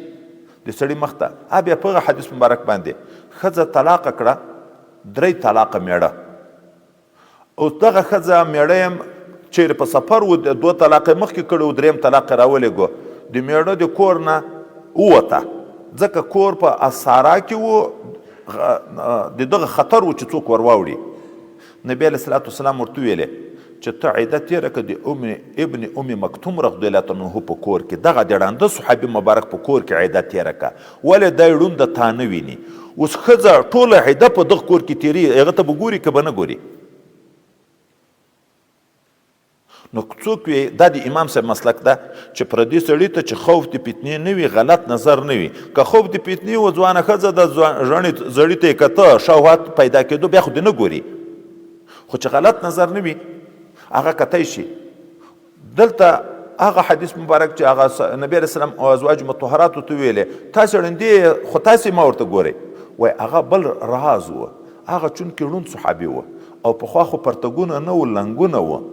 د سړي مخ ته، بیا په هغه حدیث مبارک باندې ښځه طلاقه کړه 3 طلاقه میړه، او دغه ښځه میړه یم چیرې په سفر و 2 طلاقه مخکې کړی و 3م طلاق یې راولېږو، د میړه د کور نه ووته، ځکه کور په اسارا کې و، د دغه خطر و چې څوک ور واوړي. نبی علیه الصلاة والسلام ورته ویلې چې ته عده تېره کړه د ابن ام مکتوم رضی الله عنه په کور کې، دغه د ړانده صحابي مبارک په کور کې عده تېره کړه، ولې دی ړوند تا نه ویني. اوس ښځه ټوله عده په دغه کور کې تېري، هغه ته به ګوري که به نه ګوري. نو څوک وي دا د امام صاحب مسلک ده چې پردي سړي ته چې خوف د فتنې نه وي، غلط نظر نه وي. که خوف د فتنې و ځوانه ښځه د زړي ته یې کته شهوت پیدا کېدو بیا خو دې نه ګوري، خو چې غلط نظر نه وي هغه کتی شي. دلته هغه حدیث مبارک چې هغه نبی علیه السلام او ازواج مطهراتو ته ویلې تاسې ړندې خو تاسې ما ورته ګورئ، وایي هغه بل راز و، هغه چونکې ړوند صحابي و او پخوا خو پرتګونه نه و لنګونه و.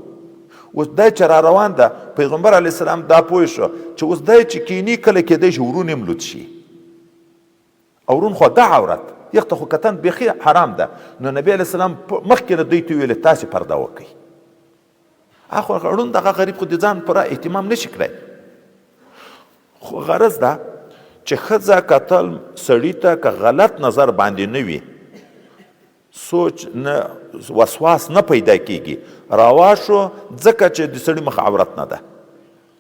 اوس دی چې را روان ده پیغمبر علیه السلام دا پوه شو چې اوس دی چې کینی کله کېدی شي ورون هم لوڅ شي، او ورون خو دا عورت یخته خو کتن بیخي حرام ده. نو نبی علیه السلام مخکې نه دوی ته ویلې تاسې پرده وکئ. خو ړوند دغه غریب خو د ځان پوره اهتمام نشي کړی. خو غرض ده چې ښځه کتل سړي ته که غلط نظر باندې نه وي، سوچ نه وسواس نه پیدا کیږي، روا شو ځکه چې د سړي مخ عورت نه ده،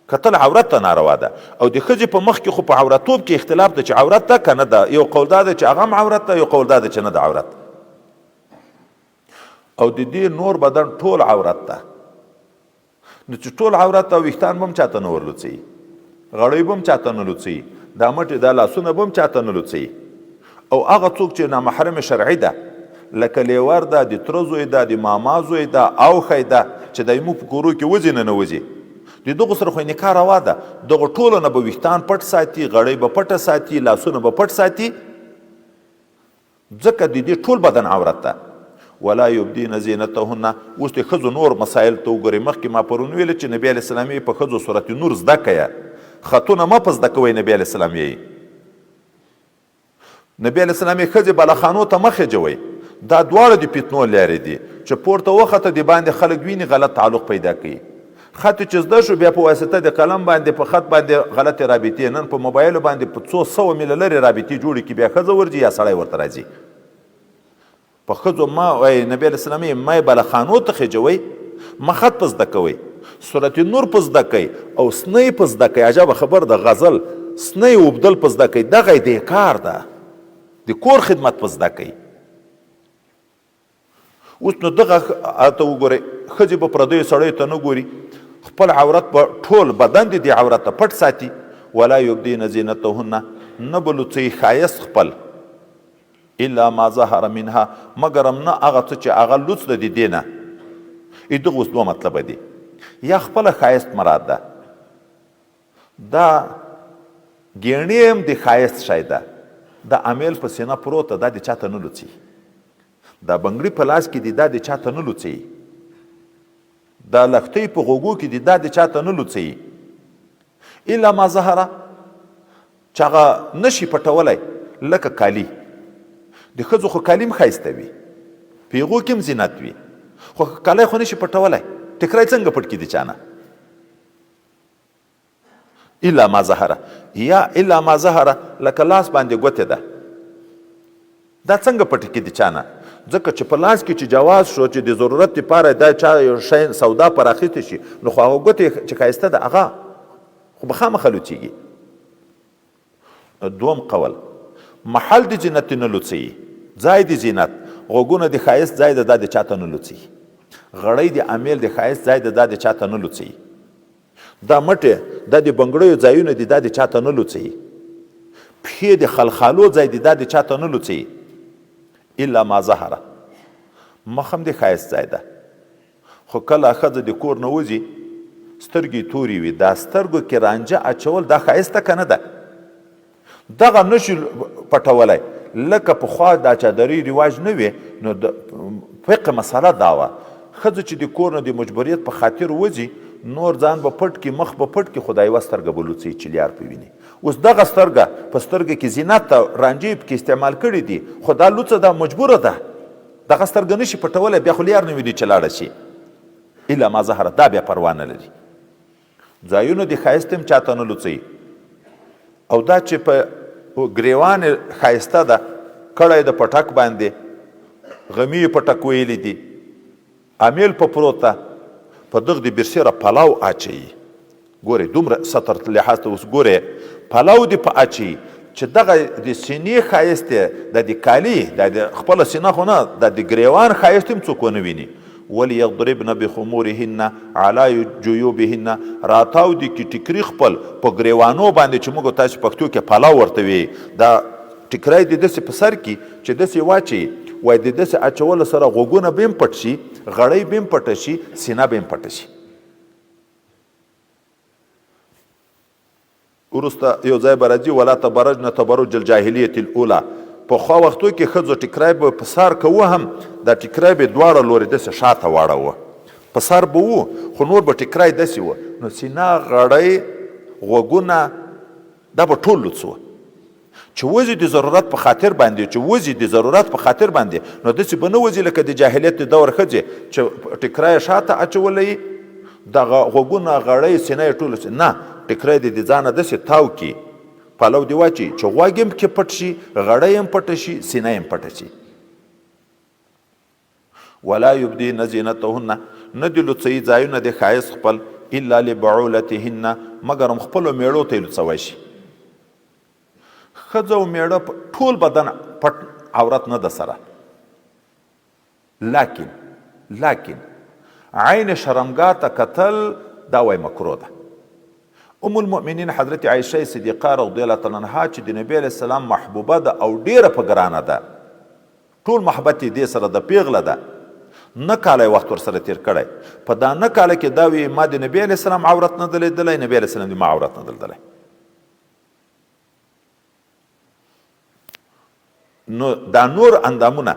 کتل عورت ته ناروا ده. او د ښځې په مخ کې خو په عورتوب کې اختلاف ده چې عورت ده که نه ده. یو قول دا ده چې هغه هم عورت ده، یو قول دا ده چې نه ده عورت. او د دې نور بدن ټول عورت ده. نو چې ټول عورت ده ویښتان به هم چاته نه ورلوڅوي، غړۍ به هم چاته نه لوڅوي، دا مټې دا لاسونه به هم چاته نه لوڅوي. او هغه څوک چې نامحرم شرعي ده لکه لیور ده، د تره زوی ده، د ماما زوی ده، اوښی ده چې د زموږ په کورو کې وځي نه وځي، د دغو سره خو نکاح روا ده. دغو ټولو نه به ویښتان پټ ساتي، غړۍ به پټه ساتي، لاسونه به پټ ساتي، ځکه د دې ټول بدن عورت ده. ولا یبدین زینتهن. اوس د ښځو نور مسایل ته وګورئ. مخکې ما پرون ویلې چې نبی علیه السلام په ښځو صورت نور زده کړه، خطونه مه په زده کوئ. نبی علیه السلام یې نبی علیه السلام یې ښځې بلاخانو ته مه خېجوئ. دا دواړه د فتنو لارې دي چې پورته وخته د باندې خلک ویني غلط تعلق پیدا کوي. خط چې زده شو بیا په واسطه د قلم باندې په خط باندې غلطې رابطې، نن په موبایل باندې په 200 میله لرې رابطې جوړې کړي، بیا ښځه ورځي یا سړی ورته راځي. په ښځو ما وایي نبی علیه السلام یې ما یې بلخانو ته خېجوئ، ما خط په زده کوئ، سورت نور په زده کوئ او سنۍ په زده کوئ. عجبه خبر د غزل سنۍ اوبدل په زده کوئ، دغه د کار ده، د کور خدمت په زده کوئ. اوس نو دغه ته وګورئ، ښځې به پردیو سړیو ته نه ګوري، خپل عورت به ټول بدن د دې عورت ته پټ ساتي. ولا یبدین زینتهن. نه به لوڅوي ښایست خپل الا ما ظهر منها، مګر هم نه هغه څه چې هغه لوڅ ده د دې نه. دغه اوس دوه مطلبه دي. یا خپله ښایست مراد ده، دا ګیڼې هم د ښایست شی ده، دا امیل په سینه پروته، دا د چاته نه لوڅي، دا بنګړي په لاس کې دي، دا د چاته نه لوڅي، دا لښتۍ په غوږو کې دي، دا د چاته نه لوڅي. الا ما ظهره، چې هغه نشي پټولی، لکه کالي. د ښځو خو کالي هم ښایسته وي، په هغو کې هم زینت وي، خو کالی خو نشي پټولی. ټکری څنګه پټ کړي د چا نه؟ الا ما ظهره یا الا ما ظهره لکه لاس باندې ګوتې ده دا څنګه پټ کې دي چانه ځکه چې په لاس کې چې جواز شو چې د ضرورت لپاره دا چا یو شی سودا پر اخیستی شي نو خو هغه ګوتې چې ښایسته ده هغه خو به خامخا لوڅېږي. دوم قول محل د زینت نه لوڅوي ځای د زینت غوږونه د ښایست ځای ده دا د چاته نه لوڅوي غړۍ د امیل د ښایست ځای ده دا د چاته نه لوڅوي دا مټې دا د بنګړیو ځایونه دي دا د چاته نه لوڅوي پښې د خلخالو ځای دي دا د چاته نه لوڅوي الا ما ظهره مخ هم د ښایست ځای ده خو کله ښځه د کور نه وځي سترګې تورې وي دا سترګو کې رانجه اچول دا ښایسته که نه ده دغه نشي پټولی لکه پخوا دا چادري رواج نه وي نو د فقه مسله دا وه ښځه چې د کور نه د مجبوریت په خاطر وځي نور ځان به پټ کړي مخ به پټ کړي خو دا یوه سترګه به لوڅوي چې لیار پې ویني اوس دغه سترګه په سترګه کې زینت ته رانجې پکې استعمال کړي دي خو دا لوڅه ده مجبوره ده دغه سترګه نشي پټولی بیا خو لیار نه ویني چې لاړه شي الا ما ظهره دا بیا پروا نه لري ځایونه د ښایست هم چاته نه لوڅوي او دا چې په ګریوان ښایسته ده کړی د پټک باندې غمی پټک ویلی دي امیل په پروت ده په دغه د برسیره پلاو اچوي ګورئ دومره سطر لحاظ ته اوس ګورئ پلاو دې په اچوي چې دغه د سینې ښایست دی دا د کالي دا د خپله سینه خو نه دا د ګریوان ښایست هم څوک ونه ویني وليضربن بخمورهن على جيوبهن راتاو دي کی ټیکری خپل په ګریوانو باندې چې موږ تاسو پښتو کې پلاو ورته وي دا ټیکری د دسې په سر کې چې دسې واچي وای د دسې اچول سره غوږونه به هم پټ شي غړۍ به هم پټه شي سینه به هم پټه شي وروسته یو ځای به راځي ولا تبرجن تبرج الجاهلیة الاولى پخوا وختو کې ښځو ټیکری به په سر کوه هم دا ټیکری به دواړه لورې داسې شاته واړوه په سر به و خو نور به ټیکری داسې و نو سینه غړۍ غوږونه دا به ټول لوڅ وه چې وځي د ضرورت په خاطر باندې چې وځي د ضرورت په خاطر باندې نو داسې به نه وځي لکه د جاهلیت د دور ښځې چې ټیکری شاته اچولی دغه غوږونه غړۍ سینه یې ټول نه ټیکری دې د ځانه داسې تاو کړي پلو دی واچي چې غوږ هم کې پټ شي غړۍ هم پټه شي سینه هم پټه شي ولا یبدین زینتهن نه دي لوڅوي ځایونه د ښایست خپل الا لبعولتهن مګر هم خپلو میړو ته یې لوڅوی شي ښځه او میړه ټول بدن پټ عورت نه ده سره لکن عین شرمګاه ته کتل دا وای مکروه ده ام المؤمنین حضرت عایشه صدیقه رضی الله تعالی عنها چې د نبی علیه السلام محبوبه ده او ډیره په ګرانه ده ټول محبت یې دې سره د پیغله ده نه کاله وخت ورسره تیر کړی په دا نه کاله کې دا وی ما د نبی علیه السلام عورت نه ده لیدلی نبی علیه السلام د ما عورت نه ده لیدلی نو دا نور اندامونه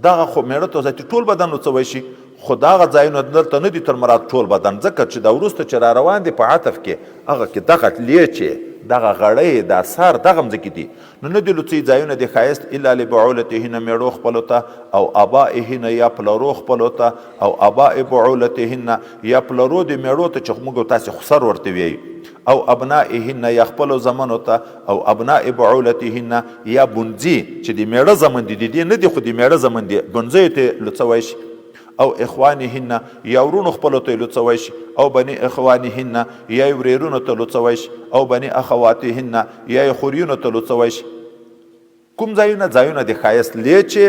دغه خو میړه ته ذاتي ټول بدن لوڅوی شي خو دغه ځایونه دلته نه دي تر مراد ټول بدن ځکه چې دا وروسته چې را روان دي په عطف کې هغه کې دغه لیچې دغه غړۍ دا سر دغه مځکې دي نو نه دي لوڅوي ځایونه د ښایست الا لبعولتهن میړو خپلو ته او ابائهن یا پلرو خپلو ته او اباء بعولتهن یا پلرو د میړو ته چې موږ تاسې خسر ورته ویو او ابنائهن یا خپلو زمنو ته او ابناء بعولتهن یا بونځي چې د میړه زمن دي دې نه دي خو د میړه زمن دي بونځیو ته لوڅوی شي او اخوانهن یا ورونو خپلو ته لوڅوی شي او بني اخوانهن یا ورېرونو ته لوڅوی شي او بني اخواتهن یا خوریونو ته لوڅوی شي کوم ځایونه د ښایست لیچې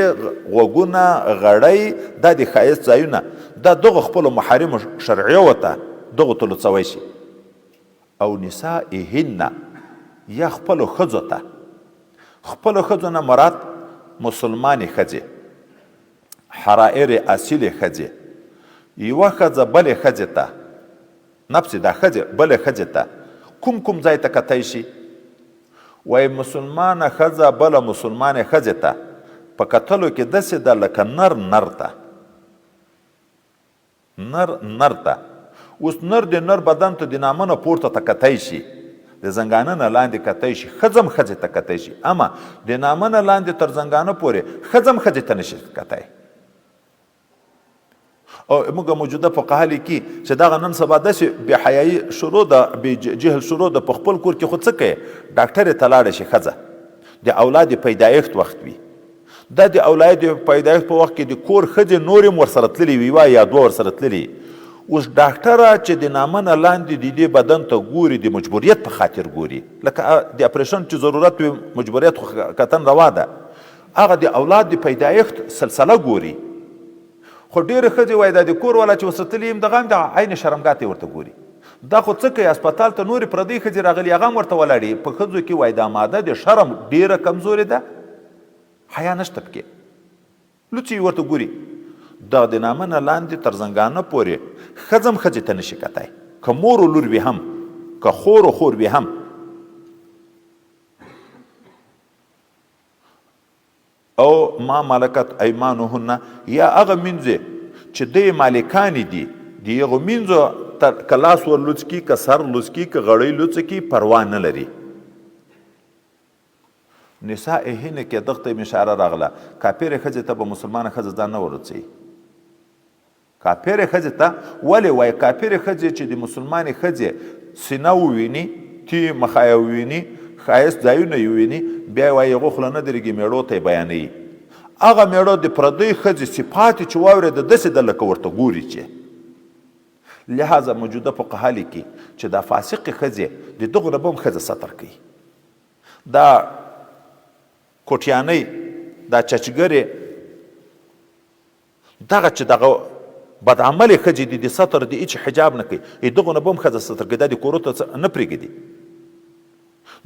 غوږونه غړۍ دا د ښایست ځایونه دا دغه خپلو محارمو شرعیو ته دغو ته لوڅوی شي او نسائهن یا خپلو ښځو ته خپلو ښځو نه مراد مسلمانې ښځې حرائر اصیل ښځې یوه ښځه بلې ښځې ته نفس دا ښځې بلې ښځې ته کوم ځای ته کتی شي وایي مسلمانه ښځه بله مسلمانې ښځې ته په کتلو کې داسې ده لکه نر ته نر ته اوس نر د نر بدن ته د نامه نه پورته ته کتی شي د زنګانه نه لاندې کتی شي ښځه هم ښځې ته کتی شي اما د نامه نه لاندې تر زنګانه پورې ښځه هم ښځې ته نشي کتی او موږ موجوده فقها لیکي چې دغه نن سبا داسې بې حیایي شروع ده بې جهل شروع ده په خپل کور کې خو څه کوي ډاکټرې ته لاړه شي ښځه د اولاد پیدایښت وخت وي دا د اولاد پیدایښت په وخت کې د کور ښځې نورې هم ورسره تللې وي وایي یا دوه ورسره تللي اوس ډاکټره چې د نامه نه لاندې د دې بدن ته ګوري د مجبوریت په خاطر ګوري لکه د اپریشن چې ضرورت وي مجبوریت خو کتن روا ده هغه د اولاد د پیدایښت سلسله ګوري خو ډېرې ښځې وایي دا د کور والا چې ورسره تللي یم دغه هم د عین شرمګاه ته ورته ګوري دا خو څه کوي هسپتال ته نورې پردۍ ښځې راغلي هغه هم ورته ولاړې په ښځو کې وایي دا ماده د شرم ډېره کمزورې ده حیا نشته پکې لوڅې ورته ګوري دا د نامه نه لاندې تر زنګانه پورې ښځه هم ښځې ته نشي کتی که مور و لور وي هم که خور و خور وي هم او ما ملکت ایمانهن یا هغه مینځې چې دوی مالکانې دي د هغو مینځو که لاس ور لوڅ کي که سر لوڅ کي که غړۍ لوڅه کي پروا نه لري نسائهن کې دغه ته اشاره راغله کافرې ښځې ته به مسلمانه ښځه ځان نه ورڅوي کافرې ښځې ته ولې وایي کافرې ښځې چې د مسلمانې ښځې سینه وویني تی مخایه وویني ښایست ځایونه یې وویني بیا یې وایي هغو خوله نه درېږي میړو ته یې بیانوي هغه میړه د پردۍ ښځې صفات چې واورېده داسې ده لکه ورته ګوري چې لحاظه موجوده فقها لیکي چې دا فاسقې ښځې د دغو نه به هم ښځه ستر کوي دا کوټیانۍ دا چچګرې دغه چې دغه بدعملې ښځې دي د ستر د هېڅ حجاب نه کوي دغو نه به هم ښځه ستر کوي دا د کورو ته نه پرېږدي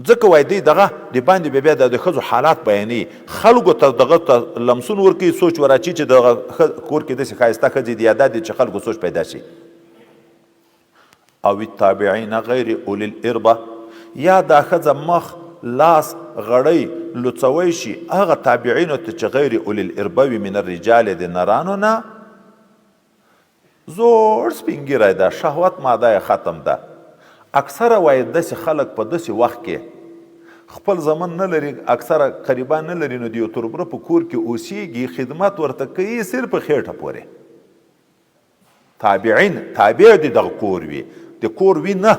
ځکه وایي دی دغه د باندې بیا د ښځو حالات بیانوي خلکو ته دغه ته لمسون ورکوي سوچ وراچي چې دغه کور کې داسې ښایسته ښځې دي یا دا دي چې خلکو سوچ پیدا شي او التابعین غیر اولی الاربه یا دا ښځه مخ لاس غړی لوڅوی شي هغه تابعینو ته چې غیر اولی الاربه وي من الرجال د نرانو نه زوړ سپین ږیری ده شهوت ماده یې ختم ده اکثره وایي داسې خلک په داسې وخت کې خپل زمن نه لري اکثره قریبان نه لري نو د یو تربره په کور کې اوسیږي خدمت ورته کوي صرف خېټه پورې تابعین تابع دي دغه کور وي د کور وي نه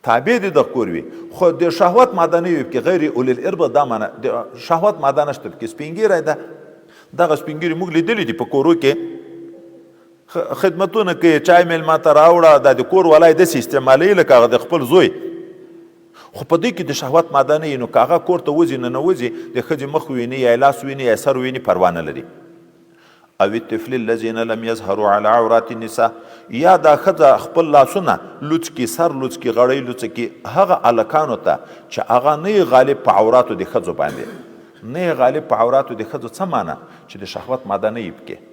تابع دي دغه کور وي خو د شهوت ماده نه وي پکې غیر اولی الاربه دا معنی د شهوت ماده نشته پکې سپین ږیری ده دغه سپین ږیري موږ لیدلي دي په کورو کې خدمتونه کوي چای میلمه ته راوړه دا د کور والا یې داسې استعمالوي لکه هغه د خپل زوی خو په دې کې د شهوت ماده نه وي نو که هغه کور ته وځي ننوځي د ښځې مخ ویني یا لاس ویني یا سر ویني پروا نه لري او الطفل الذین لم یظهروا علی عورات النساء یا دا ښځه خپل لاسونه لوڅ کي سر لوڅ کي غړۍ لوڅ کي هغه هلکانو ته چې هغه نه یې غالب په عوراتو د ښځو باندې نه یې غالب په عوراتو د ښځو څه معنی چې د شهوت ماده نه یې پکې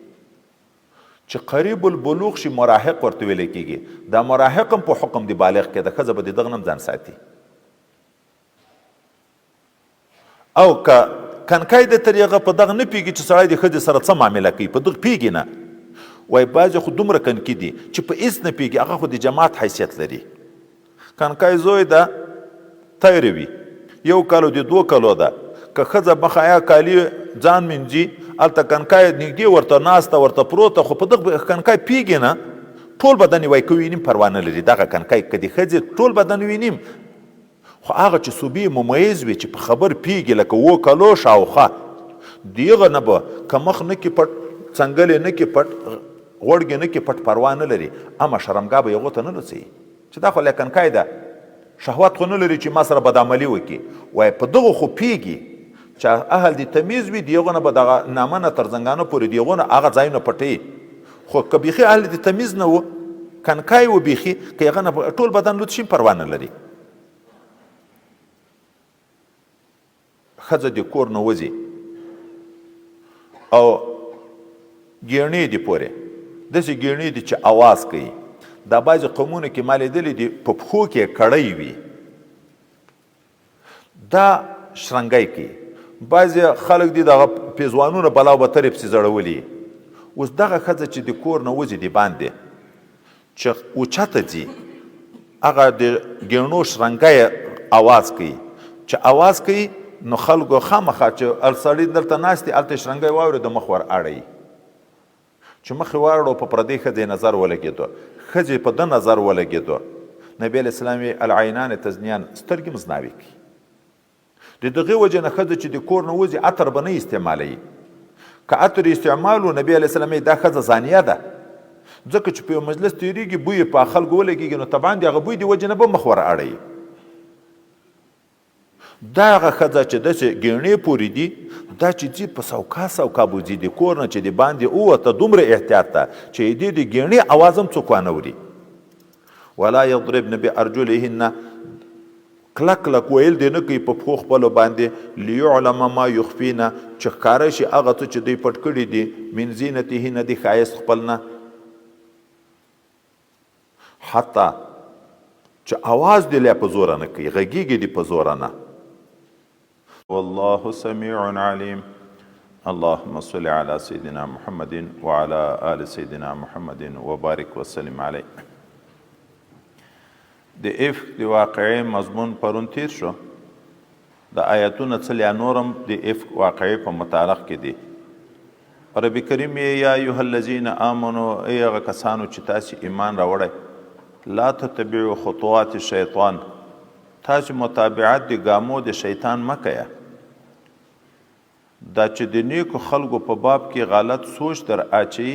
چې قریب البلوغ شي مراهق ورته ویل کېږي دا مراهق هم په حکم د بالغ کې د ښځه به د دغه نه هم ځان ساتي او که کنکای د طریقه په دغه نه پیږي چې سړی د ښځې سره څه معامله کوي په دغه پیږي نه وایي بعضې خو دومره کنکي دي چې په هېڅ نه پیږي هغه خو د جماعت حیثیت لري کنکای زوی ده تیره وي 1 کالو د 2 کالو ده که ښځه مخایا کالي ځان مینځي هلته کنکای نږدې ورته ناسته ورته پروته خو په دغه کنکای پیږي نه ټول بدن یې وایي که وینیم پروا نه لري دغه کنکای که د ښځې ټول بدن وینیم خو هغه چې صوبې ممیز وي چې په خبر پیږي لکه 7 کالو شاوخوا د هغه نه به که مخ نه کې پټ څنګل یې نه کې پټ غوړګې نه کې پټ پروا نه لري اما شرمګاه به هغو ته نه لوڅوي چې دا خو کنکای ده شهوت خو نه لري چې ما سره بدعملي وکړي وایي په دغو خو پیږي چې اهل د تمیز وي د هغو نه به دغه نامه نه تر زنګانه پورې د هغو نه هغه ځایونه پټوي خو که بیخي اهل د تمیز نه و کنکای و بیخي که هغه نه ټول بدن لوڅ شي پروا نه لري ښځه د کور نه وځي او ګیڼې دي پورې داسې ګیڼې دي چې اواز کوي دا بعضې قومونو کې ما لیدلي دي په پښو کې کړۍ وي دا شرنګی کوي بعضې خلک دي دغه پیزوانونه بلا و بترې پسې زړولي اوس دغه ښځه چې د کور نه وځي د باندې چې اوچته ځي هغه د ګیڼو شرنګی اواز کوي چې اواز کوي نو خلکو خامخا چې سړي دلته ناست دي هلته شرنګی واوري د مخ ور اړوي چې مخې واړو په پردۍ ښځې نظر ولګېدو، ښځې په ده نظر ولګېدو. نبی علیه السلام یې العینان تزنیان، سترګې مزناوي کوي. د دغې وجې نه ښځه چې د کور نه وځي عطر به نه استعمالوي. که عطر استعمال و نبی علیه السلام دا ښځه زانیه ده، ځکه چې په یو مجلس تېرېږي بوی یې په خلکو ولګېږي، نو طبعا د هغه بوی د وجې نه به مخ ور اړوي. دا هغه ښځه چې داسې ګېڼې پورې دي، دا چې ځي په سوکا سوکا به ځي د کور نه چې د باندې ووته دومره احتیاط ته چې د ګېڼې اواز هم څوک وانه اوري. ولا یضربن بارجلهن، کلک کلک ویل دی نه کوي په پښو خپلو باندې، لیعلم ما یخفینا، چې ښکاره شي هغه څه چې دوی پټ کړي دي، من زینتهن، د ښایست خپل نه، حتی چې اواز دی لا په زوره نه کوي، غږیږي دی په زوره نه. والله سمیع علیم. اللهم صل علی سیدنا محمد وعلى آل سیدنا محمد وبارک وسلم علیه. د افک د واقعي مضمون پرون تیر شو. د آیتونه څه یا نورم د افک واقعي په متعلق کې دي. رب کریم یا ایها الذین آمنوا، ای هغه کسانو چې تاسې ایمان راوړئ، لا تتبعوا خطوات الشیطان، تاسې متابعت د ګامو د شیطان مه کوئ. دا چې د نیکو خلکو په باب کې غلط سوچ در اچي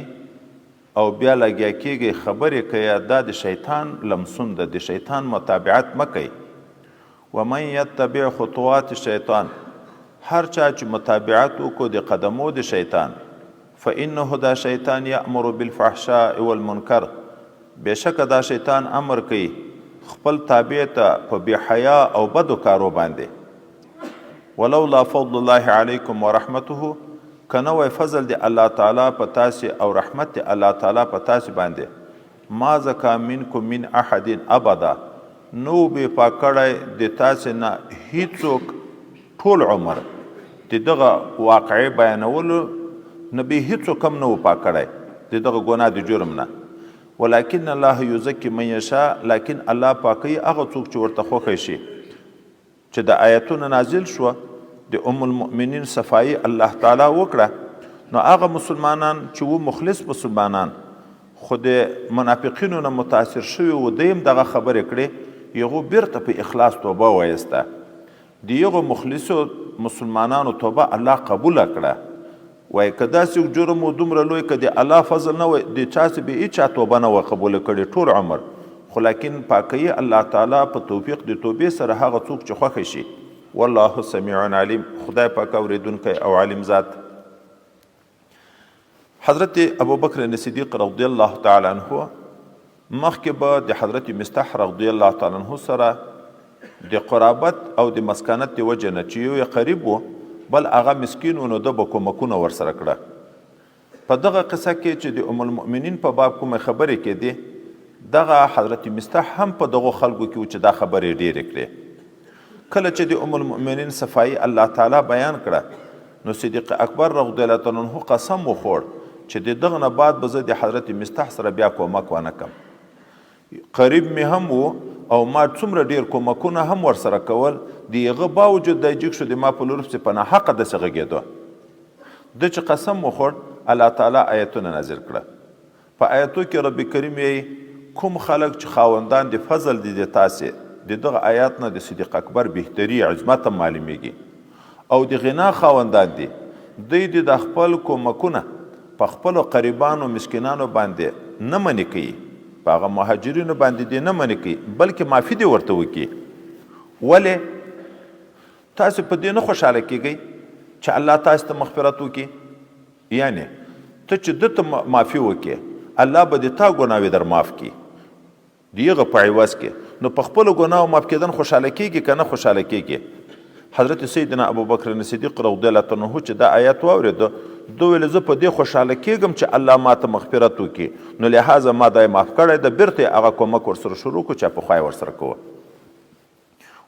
او بیا لګیا کېږي خبرې کوي، دا د شیطان لمسون ده، د شیطان متابعت مه کوئ. ومن یتبع خطوات الشیطان، هر چا چې متابعت وکړو د قدمو د شیطان، فانه دا شیطان یأمر بالفحشاء والمنکر، بېشکه دا شیطان امر کوي خپل تابع ته په بې حیا او بدو کارو باندې. ولولا فضل الله علیکم ورحمته، که نه وای فضل دی الله تعالی په تاسې او رحمت دی الله تعالی په تاسې باندې، ما زکا منکم من احد ابدا، نو بې پاک کړی د تاسې نه هیڅوک ټول عمر. د دغه واقعي بیانولو نه به هیڅوک هم نه و پاک کړی د دغه ګناه د جرم نه. ولکن الله یزکي من یشاء، لیکن الله پاکوي هغه څوک چې ورته خوښی شي. چې د آیتونه نازل شوه د ام المؤمنین صفایي الله تعالی وکړه، نو هغه مسلمانان چې و مخلص مسلمانان خو د منافقینو نه متاثر شوي و، دوی هم دغه خبرې کړې، یغو بیرته په اخلاص توبه وایسته. د یغو مخلصو مسلمانانو توبه الله قبوله کړه. وای که داسې جرم و دومره لوی که د الله فضل نه وای، د چا څه به هېچا توبه نه وه قبوله کړې ټول عمر، خو لیکن پاکوي الله تعالی په توفیق د توبې سره هغه څوک چې خوښه شي. والله سمیع علیم، خدای پاک اورېدونکی او علیم ذات. حضرت ابوبکر صدیق رضی الله تعالی عنه مخکې به د حضرت مستح رضی الله تعالی عنه سره د قرابت او د مسکنت د وجې نه چې یو قریب و بل هغه مسکین و، نو ده به کومکونه ورسره کړه. په دغه قصه کې چې د ام المؤمنین په باب کومه خبرې کېدې، دغه حضرت مستح هم په دغو خلکو کې و چې دا خبرې ډېرې کړې. کله چې د ام المؤمنین صفایي الله تعالی بیان کړه، نو صدیق اکبر رضی الله تعالی عنه قسم وخوړ چې د دغه نه بعد به زه د حضرت مستح سره بیا کومک ونه کړم. قریب مې هم و او ما څومره ډېر کومکونه هم ورسره کول، د هغه باوجود دی جګ شو د ما په لور پسې په ناحقه داسې غږېدو. ده چې قسم وخوړ، الله تعالی آیتونه نازل کړه. په آیتو کې رب کریم یې کوم خلک چې خاوندان د فضل دي د تاسې، د دغه آیات نه د صدیق اکبر بهتري عظمت هم معلومیږي. او د غنا خاوندان دي، دوی د خپل کومکونه په خپلو قریبانو مسکینانو باندې نه منې کوي، په هغه مهاجرینو باندې دې نه منې کوي، بلکې معافي دې ورته وکړي. ولې تاسو په دې نه خوشحاله کیږئ چې الله تاسو ته مغفرت وکړي؟ یعنی ته چې ده ته معافي وکړي، الله به د تا ګناوې در معاف کړي د هغه په عوض کې. نو په خپلو ګناو معاف کېدن خوشحاله کیږي که نه خوشحاله کیږي؟ حضرت سیدنا ابوبکر صدیق رضی الله عنه چې دا آیت واورېده، ده ویل زه په دې خوشحاله کیږم چې الله ما ته مغفرت وکړي، نو لحاظه ما دا معاف کړی ده، بیرته هغه کومک ورسره شروع کړو چې پخوا یې ورسره کوه.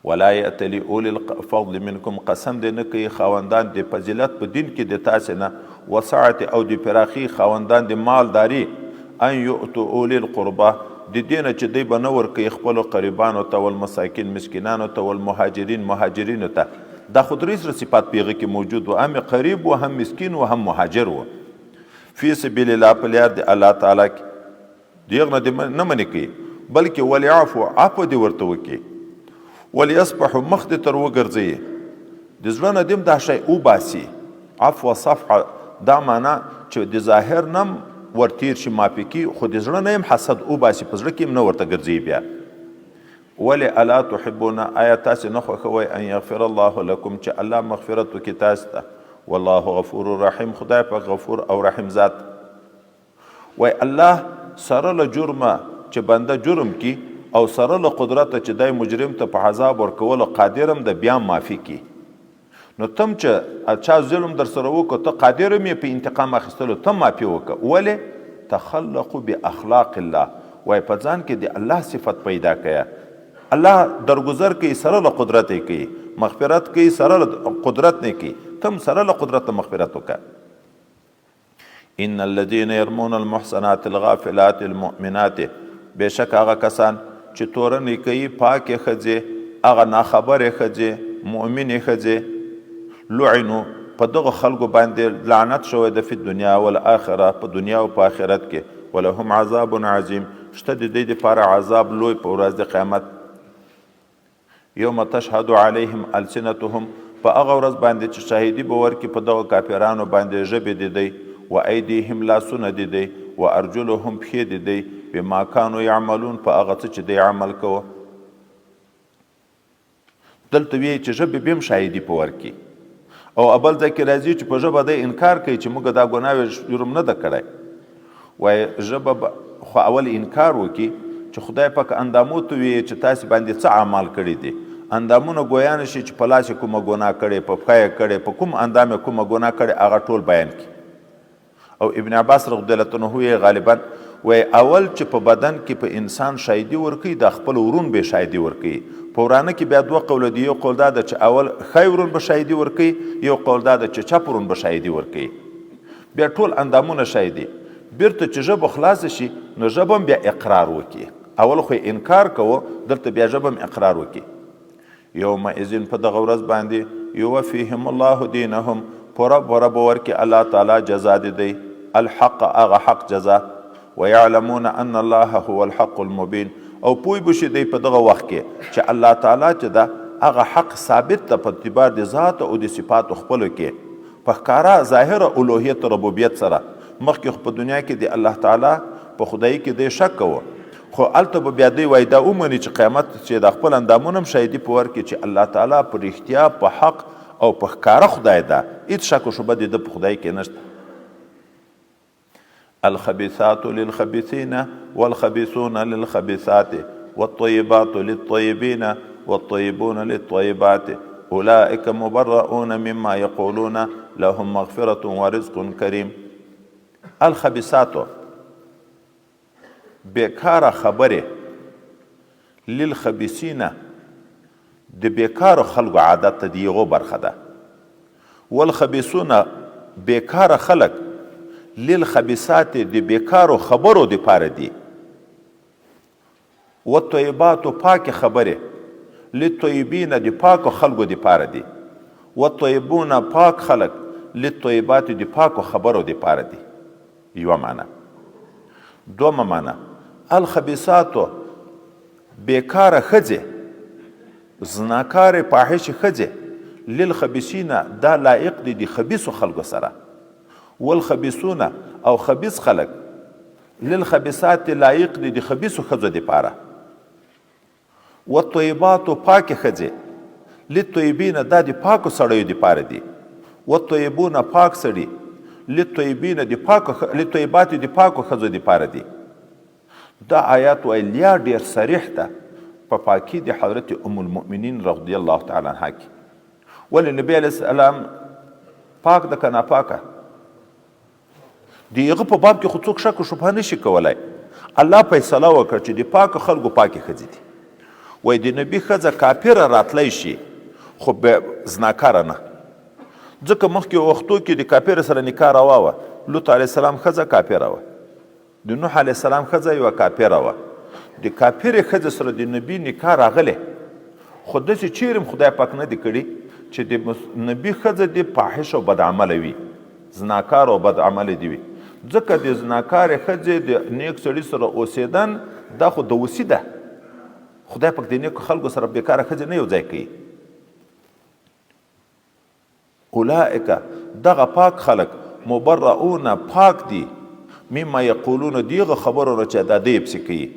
ولا یأتلی اولی الفضل منکم، قسم دې نه کوي خاوندان د فضیلت په دین کې د تاسې نه، وسعت او د پراخي خاوندان د مالداري، ان یؤتوا اولی القربا، د دې نه چې دوی به نه ورکوي خپلو قریبانو ته، والمساکین مسکینانو ته، والمهاجرین مهاجرینو ته. دا خو درې صفات په هغه کې موجود و، هم قریب و، هم مسکین و، هم مهاجر و. فی سبیل الله په لار د الله تعالی کې دیغه نه منې کوي بلکې وليعفو عفو دې ورته وکړي وليصفحوا مخ دې تر وګرځي د زړه نه دې دا شی وباسي عفو صفحه دا معنا چې د ظاهر نم ورتیر شي معافي کی خو د زړه نه هم حسد وباسي په زړه کې هم نه ورته ګرځي بیا ولی الا تحبون آیا تاسې نه خوښوئ ان یغفر الله لکم چې الله مغفرت وکړي تاسو ته والله غفور رحیم خدای پاک غفور او رحیم ذات وای الله سره له جرمه چې بنده جرم کی او سره له قدرت چې دای مجرم ته په عذاب ورکولو قادرم د بیا معافي کی نو تم چې چا ظلم در سره وکړو ته قادر یې په انتقام اخیستلو ته معافي وکړه ولې تخلقوا باخلاق الله وای په ځان کې د الله صفت پیدا کړه الله درگذر کوي سره له قدرت کوي مغفرت کوي سره له قدرت نه کوي تم سره له قدرت مغفرت وکړه ان الذين يرمون المحصنات الغافلات المؤمنات بشک هغه کسان چې تورنې کوي پاکه ښځې هغه ناخبره ښځې مؤمنې ښځې لعنو په دغه خلکو باندې لعنت شوی د فی دنیا والآخره په دنیا او په آخرت کې ولهم عذاب عظیم شته د دې دپاره عذاب لوی په ورځ د قیامت یوم تشهد علیهم السنتهم په هغه ورځ باندې چې شاهدي به ورکړي په دغه کافرانو باندې ژبې د دی و ایدیهم لاسونه د دی و ارجلهم پښې د دی بما کانوا یعملون په هغه څه چې دی عمل کوه دلته وایي چې ژبې به هم شاهدي په ورکړي او بل ځای کې راځي چې په ژبه دی انکار کوي چې موږ دا ګناه جرم نه ده کړی وایي ژبه خو اول انکار وکړي چې خدای پاک اندامو ته وایي چې تاسې باندې څه اعمال کړي دي اندامونه ګویا نه شي چې په لاس یې کومه ګناه کړې په پښه یې کړې په کوم اندام یې کومه ګناه کړې هغه ټول بیان کړي او ابن عباس رضی الله عنه یې غالبا وایي اول چې په بدن کې په انسان شاهدي ورکوي د خپل ورون به شاهدي ورکوي په ورانه کې بیا دوه قوله دي یو قول دا ده چې اول ښی ورون به شاهدي ورکوي یو قول دا ده چې چپ ورون به شاهدي ورکوي بیا ټول اندامونه شاهدي بیرته چې ژبه خلاصه شي نو ژبه هم بیا اقرار وکړي اول خو انکار کوو دلته بیا ژبه هم اقرار وکړي یومئذ په دغه ورځ باندې یوفیهم الله دینهم پوره پوره به ورکړي الله تعالی جزا د دی الحق هغه حق جزا ویعلمون ان الله هو الحق المبین او پوی بشي دی په دغه وخت کې چې الله تعالی چې دا هغه حق ثابت ته په اعتبار د ذات او د صفاتو خپلو کې په ښکاره ظاهره الوهیت ربوبیت سره مخکې په دنیا کې د الله تعالی په خدای کې دی شک کوه خو هلته به بیا دی وایي دا ومني چې قیامت چې د خپل اندامونه هم شاهدي په ورکړي چې الله تعالی په رښتیا په حق او په ښکاره خدای ده هېڅ شک و شبه د ده په خدای کې نشته الخبيثات للخبيثين والخبيثون للخبيثات والطيبات للطيبين والطيبون للطيبات أولئك مبرؤون مما يقولون لهم مغفرة ورزق كريم الخبيثات بیکاره خبره للخبیثین د بیکاره خلکو عادت ته د یغو برخه ده والخبیثون بیکاره خلک للخبیثات د بیکارو خبرو دپاره دي والطیبات پاک خبره للطیبین د پاکو خلکو دپاره دي والطیبون پاک خلک للطیبات د پاکو خبرو دپاره دي یوه معنی دومه معنی الخبیثاتو بیکاره ښځې زناکارې فاحشې ښځې للخبیثین دا لایق دي د خبیثو خلکو سره والخبیثون او خبیث خلک للخبیثات لایق دي د خبیثو ښځو دپاره والطیباتو پاکې ښځې للطیبین دا د پاکو سړیو دپاره دي والطیبون پاک سړي للطیبین للطیبات د پاکو ښځو دپاره دي دا آیات ویلیا ډیر صریح ده په پاکي د حضرت ام المؤمنین رضی الله تعالی عنها کې ولې نبی علیه السلام پاک ده که ناپاکه د هغه په باب کې خو څوک شک و شبهه نشي کولی الله فیصله وکړه چې د پاکو خلکو پاکې ښځې دي وایي د نبي ښځه کافره راتلی شي خو زناکاره نه ځکه مخکې وختو کې د کافر سره نکاح روا وه لوط علیه السلام ښځه کافره وه د نوح علیه السلام ښځه یوه کافره وه د کافرې ښځې سره د نبي نکاح راغلی خو داسې چیرې هم خدای پاک نه دی کړي چې د نبي ښځه د فاحش او بد عمله وي زناکار او بد عمله دي وي ځکه د زناکارې ښځې د نیک سړي سره اوسېدن دا خو دوسي ده. خدای پاک د نیکو خلکو سره بېکاره ښځې نه یو ځای کوي. اولئک دغه پاک خلک مبرؤون پاک دي مما یقولون دیغه خبرو نه چې دا دی پسې کوي.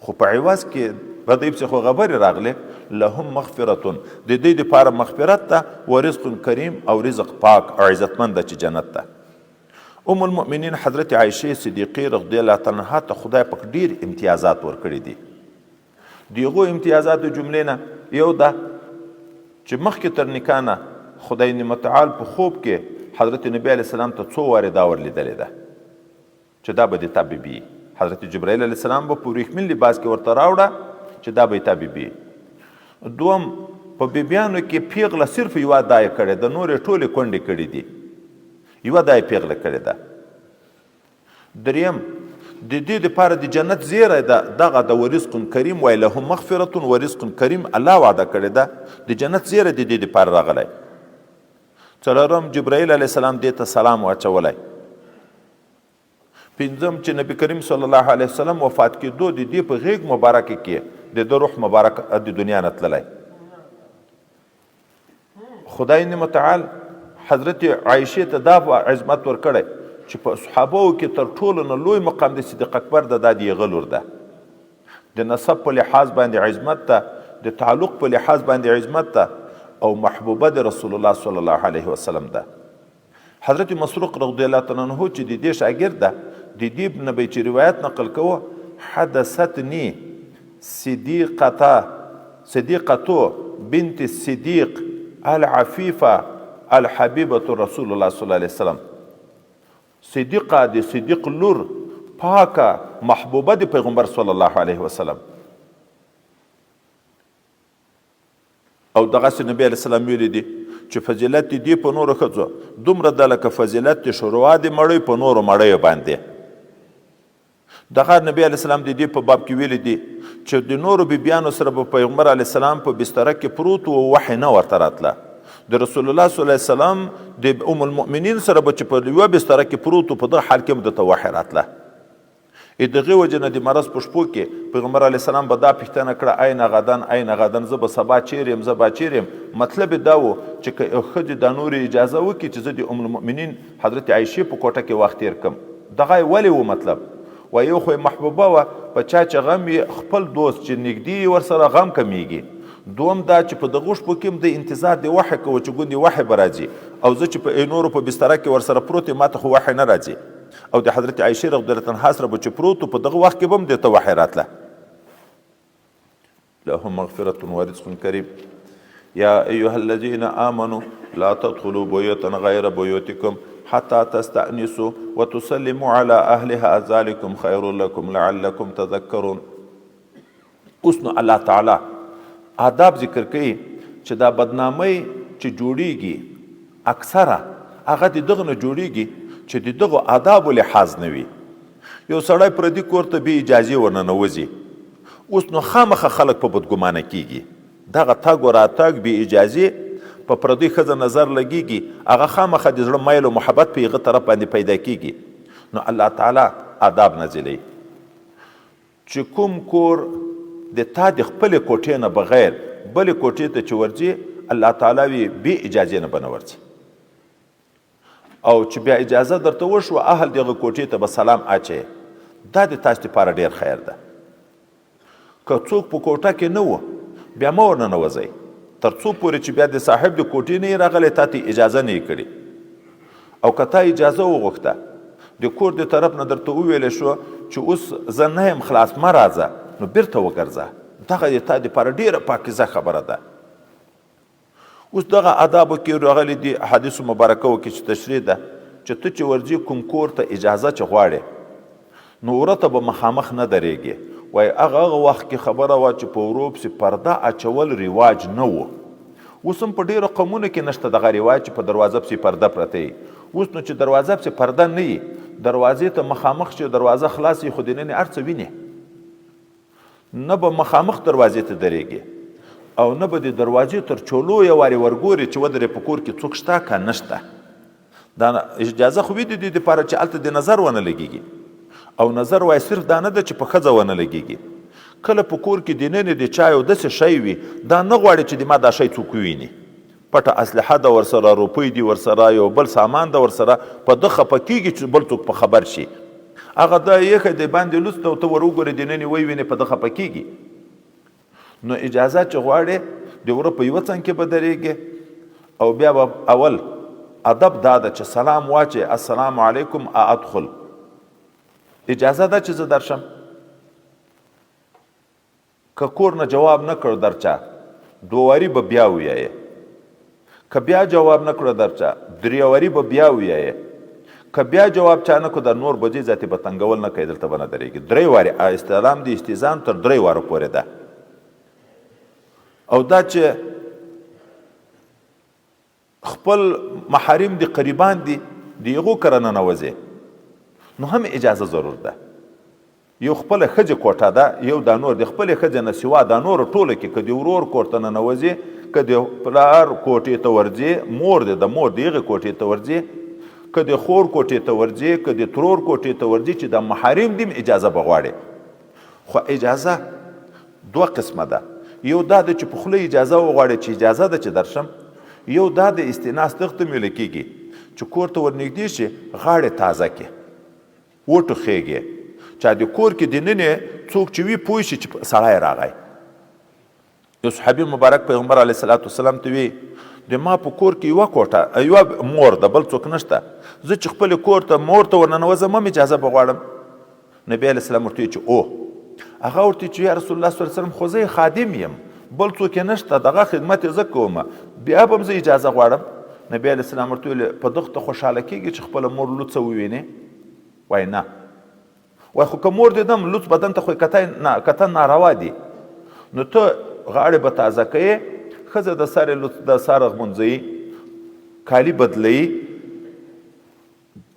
خو په عوض کې په دې پسې خو خبرې راغلې لهم مغفرتون د دې دپاره مغفرت ده و رزق کریم او رزق پاک او عزتمند ده چې جنت ده. ام المؤمنین حضرت عایشې صدیقې رضی الله تعالی عنها ته خدای پاک ډیر امتیازات ورکړي دي. د هغو امتیازاتو جملې نه یو ده چې مخکې تر نکاح نه خدای متعال په خوب کې حضرت نبی علیه السلام ته څو وارې دا ورلیدلې ده چې دا به د تا بیبي. حضرت جبرائیل علیه السلام به په وریښمین لباس کې ورته راوړه چې دا به تا بیبي. دوم په بیبیانو کې پیغله صرف یوه دایه کړې ده، نورې ټولې کونډې کړي دي، یوه دایه پیغله کړې ده. دریم د دې دپاره د جنت زیری ده، دغه د ورزق کریم وایي لهم مغفرت ورزق کریم الله وعده کړې ده، د جنت زیری د دې دپاره راغلی. څلورم جبرائیل علیه السلام دې ته سلام واچولی. پنځم چې نبی کریم صلی الله علیه وسلم وفات کېدو د دې په غیږ مبارکه کې د ده روح مبارک د دنیا نه تللی. خدای متعال حضرت عایشې ته دا عظمت ورکړی چې په صحابو کې تر ټولو نه لوی مقام د صدیق اکبر ده، دا د هغه لور ده. د نسب په لحاظ باندې عظمت ده، د تعلق په لحاظ باندې عظمت ده او محبوبه د رسول الله صلی الله علیه وسلم ده. حضرت مسروق رضی الله تعالی عنه چې د دې شاګرد ده، د دې نه به چې روایت نقل کوه حدثتنی صدیقتو بنت الصدیق العفیفه الحبیبه رسول الله صلی الله علیه وسلم. صدیقه د صدیق لور پاکه محبوبه د پیغمبر صلی الله علیه وسلم. او دغسې نبی علیه السلام ویلی دي چې فضیلت دې په نورو ښځو دومره ده لکه فضیلت د شوروا د مړۍ په نورو مړیو باندې. دغه نبی علیه السلام د دې په باب کې ویلی دي چې د نورو بیبیانو سره به پیغمبر علیه السلام په بستره کې پروت و، وحی نه ورته راتله. د رسول الله صلی الله علیه وسلم د ام المؤمنین سره به چې په یوه بستره کې پروت و، په دغه حال کې به درته وحی راتله. دغې وجې نه د مرض په شپو کې پیغمبر علیه السلام به دا پوښتنه کړه این غدن این غدن، زه به سبا چیر یم زه به چیر یم. مطلب یې دا و چې که ښځې دا نورې اجازه وکړي چې زه د ام المؤمنین حضرت عایشې په کوټه کې وخت تیر کړم. دغه یې ولې و مطلب و یو خو یې محبوبه وه، په چا چې غم یې خپل دوست چې نږدې یې ورسره غم کمیږي. دوم دا چې په دغو شپو کې هم د انتظار د وحی کوه چې ګوندې وحی به راځي، او زه چې په نورو په بستره کې ورسره پروت یم ما ته خو وحی نه راځي. او د حضرت عایشې رضی الله عنها سره به چې پروت و، په دغه وخت کې به هم دې ته وحی راتله. لهم مغفرة ورزق کریم. یا ایها الذین آمنوا لا تدخلوا بیوتا غیر بیوتکم حتی تستأنسوا وتسلموا على اهلها ذلکم خیر لکم لعلکم تذکرون. اوس نو الله تعالی آداب ذکر کوي چې دا بدنامۍ چې جوړیږي اکثره هغه د دغه نه جوړیږي چې د دغو آدابو لحاظ نه وي. یو سړی پردي کور ته بې اجازې ورننوځي، اوس نو خامخه خلک په بدګمانه کیږي. دغه تګ و راتګ بې اجازې په پردۍ ښځه نظر لګیږي، هغه خامخه د زړه میل او محبت په هغه طرف باندې پیدا کیږي. نو الله تعالی آداب نازلوي چې کوم کور د تا د خپلې کوټې نه بغیر بلې کوټې ته چې ورځي، الله تعالی وي بې اجازې نه به نه ورځي. او چې بیا اجازه درته وشوه اهل دغه کوټې ته به سلام اچوي، دا د تاسو لپاره ډېر خیر ده. که څوک په کوټه کې نه و بیا مه ورننوځئ تر څو پورې چې بیا د صاحب د کوټې نه یې راغلی تا ته اجازه نه یې کړې. او که تا اجازه وغوښته د کور د طرف نه درته وویلی شو چې اوس زه نه یم خلاص مه راځه، نو بیرته وګرځه. دغه د تا دپاره ډېره پاکیزه خبره ده. اوس دغه آدابو کې راغلي دي احادیثو مبارکو کې چې تشریح ده چې ته چې ورځې کوم کور ته اجازه چې غواړې نو ورته به مخامخ نه درېږې. وایي هغه وخت کې خبره وه چې په ورو پسې پرده اچول رواج نه و. اوس هم په ډېرو قومونو کې نشته دغه رواج چې په دروازه پسې پرده پرته وي. اوس نو چې دروازه پسې پرده نه وي، دروازې ته مخامخ چې دروازه خلاص وي خو دننه هر څه وینې، نه به مخامخ دروازې ته درېږي او نه به د دروازې تر چولو یې وارې ورګورې چې ودرې په کور کې څوک شته که نشته. دا اجازه خو وي د دې دپاره چې هلته د نظر ونه لګېږي او نظر وایي صرف دا نه ده چې په ښځه ونه لګېږي کله په کور کې دننه د چا یو داسې شی وي دا نه غواړي چې د ما دا شی څوک وویني پټه اسلحه ده ورسره روپۍ دي ورسره یو بل سامان ده ورسره په ده خفه کېږي چې بل څوک په خبر شي هغه دا یخه د باندې لوڅ ته ته ور وګورې دننې ووینې په ده خفه کېږي نو اجازه چې غواړې د وره په یوه څنګ کې به درېږې او بیا به اول ادب دا ده چې سلام واچې السلام علیکم ادخل اجازه ده چې زه درشم که کور نه جواب نه کړ درچا دوواري به بیا ووایې که بیا جواب نه کړه درچا دریواري به بیا ووایې که بیا جواب چا نه کړو در نور بجې ذاتې به تنګول نه کوي دلته به نه درېږي درې وارې استعلام د استیزان تر درې واره پورې ده او دا چې خپل محارم دي قریبان دي د هغو کره ننوځې نو هم اجازه ضرور ده یو خپله ښځې کوټه ده یو دا نور د خپلې ښځې نه سوا دا نور ټوله کې که د ورور کور ته ننوځې که د پلار کوټې ته ورځې مور دی د مور د هغې کوټې ته ورځې که د خور کوټې ته ورځې که د ترور کوټې ته ورځې چې د محارم دي اجازه به غواړې خو اجازه دوه قسمه ده یو دا ده چې په خوله اجازه وغواړې چې اجازه ده چې درشم یو دا د استیناس دغته میله کېږي چې کور ته ورنږدې شي غاړې تازه کړې وټوخېږې چا د کور کې دننې څوک چې وي پوه شي چې سړی راغی یو صحابي مبارک پیغمبر علیه صلات وسلام ته وی د ما په کور کې یوه کوټه یوه مور ده بل څوک نشته زه چې خپل کور ته مور ته ورننوځم هم اجازه به غواړم نبی علیه السلام ورته چې او هغه ورته چې یا رسول الله صلی الله علیه وسلم خو زه خادم یم بل څوک یې نشته دغه خدمت یې زه کوم بیا به هم زه اجازه غواړم نبی علیه السلام ورته ویل په دغه ته خوشحاله کېږي چې خپله مور لوڅه ووینې وایي نه وایي خو که مور دې دم لوڅ بدن ته خو کتن ناروا دي نو ته غاړې به تازه کوې ښځه د سر د سر غمونځوي کالي بدلوي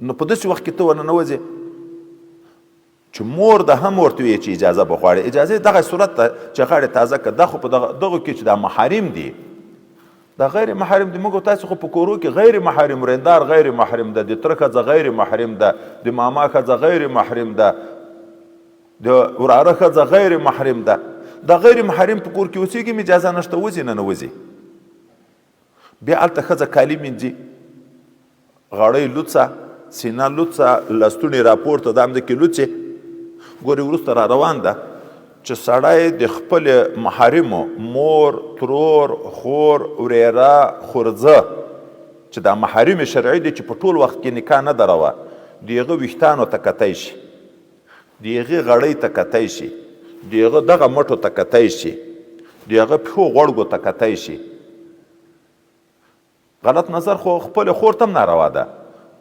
نو په داسې وخت کې ته ورننوځې چې مور ده هم ورته وایي چې اجازه به غواړي اجازه دغه صورت ته چې غاړې تازه کړه دا خو په دغو کې چې دا محارم دي دا غیر محرم دي موږ تاسو خو په کورو کې غیر محرم رندار غیر محرم ده د تره ښځه غیر محرم ده د ماما ښځه غیر محرم ده د وراره ښځه غیر محرم ده دا غیر محرم په کور کې اوسېږي م اجازه نشته وځي نه وځي بیا هلته ښځه کالي مینځي غاړۍ لوڅه سینه لوڅه لستوڼې راپورته د همده کې لوڅې ګورې وروسته را روان ده چې سړی د خپل محارمو مور ترور خور وریره خورزه چې دا محارم شرعي دي چې په ټول وخت کې نکاح نه دروه د هغه ویښتانو ته کتی شي د هغې غړۍ ته کتی شي د هغه دغه مټو ته کتی شي د هغه پښو غوړګو ته کتی شي غلط نظر خو خپل خور ته هم ناروا ده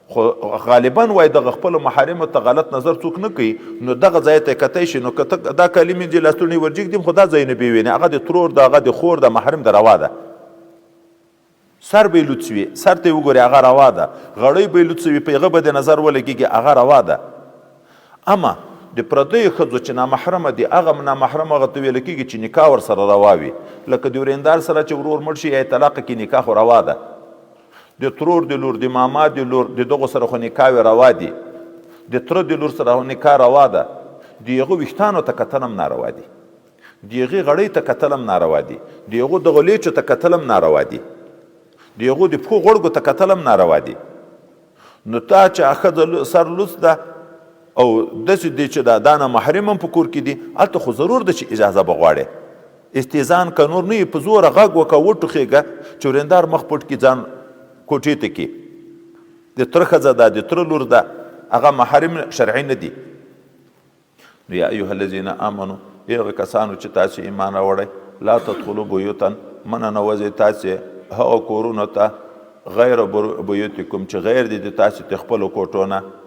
خو غالبا وای دغه خپل محارمو ته غلط نظر څوک نه کوي نو دغه ځای ته کتی شي نو که ته دا کالي مینځې لستوڼې ورجږدي خو دا ځای نه به وینې هغه د ترور د هغه د خور د محرم د روا ده سر به یې لوڅ وي سر ته یې وګورې هغه روا ده غړۍ به یې لوڅ وي په هغه به د نظر ولګېږي هغه روا ده اما د پردیو ښځو چې نامحرمه دي هغه نامحرم هغه ته ویل کېږي چې نکاح ورسره روا وي لکه د ورېندار سره چې ورور مړ شي یا یې طلاقه کې نکاح خو روا ده د ترور د لور د ماما د لور د دغو سره خو نکاح روا دي د تره د لور سره نکاح روا ده د هغو ویښتانو ته کتل هم ناروا دي د هغې غړۍ ته کتل هم ناروا دي د هغو دغو لیچو ته کتل هم ناروا دي د هغو د پښو غوړګو ته کتل هم ناروا دي نو تا چې ښځه سر لوڅ ده او داسې دی چې دا نامحرم هم په کور کې دي هلته خو ضرور ده چې اجازه به غواړې استیزان که نور نه وي په زوره غږ وکړه وټوخېږه چې ورېندار مخ پټ کړي ځان کوټې ته کې د تره ښځه ده د تره لور ده هغه محرم شرعي نه دي نو یا ایها الذین آمنو هغه کسانو چې تاسې ایمان راوړئ لا تدخلوا بیوتا مه ننوځئ تاسې هغه کورونو ته غیر بیوتکم چې غیر دي د تاسې د خپلو کوټو نه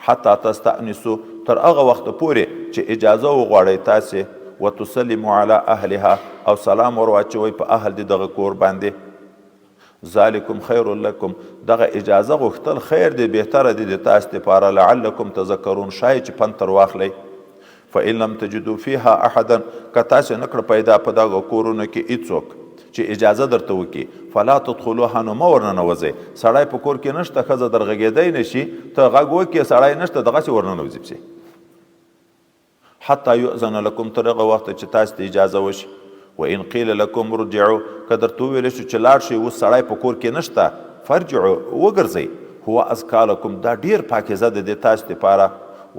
حتی تستأنسوا تر هغه وخته پورې چې اجازه وغواړئ تاسې وتسلموا علی اهلها او سلام ور واچوئ په اهل د دغه کور باندې ذالکم خیر لکم دغه اجازه غوښتل خیر دی بهتره دی د تاسو دپاره لعلکم تذکرون شاید چې پند تر واخلئ فإن لم تجدوا فیها احدا که تاسې نه کړه پیدا په دغه کورونو کې هېڅوک چې اجازه درته وکړي فلا تدخلوها نو مه ورننوځئ. سړی په کور کې نشته ښځه در غږېدی نه شي ته غږ وکړې سړی نشته دغسې ورننوځي پسې حتی یؤذن لکم تر هغه وخته چې تاسو ته اجازه وشي. وان قیل لکم ارجعوا که درته وویلی شو چې لاړ شئ اوس سړی په کور کې نشته فرجعوا وګرځئ هو ازکا لکم دا ډیر پاکیزه ده د تاسو دپاره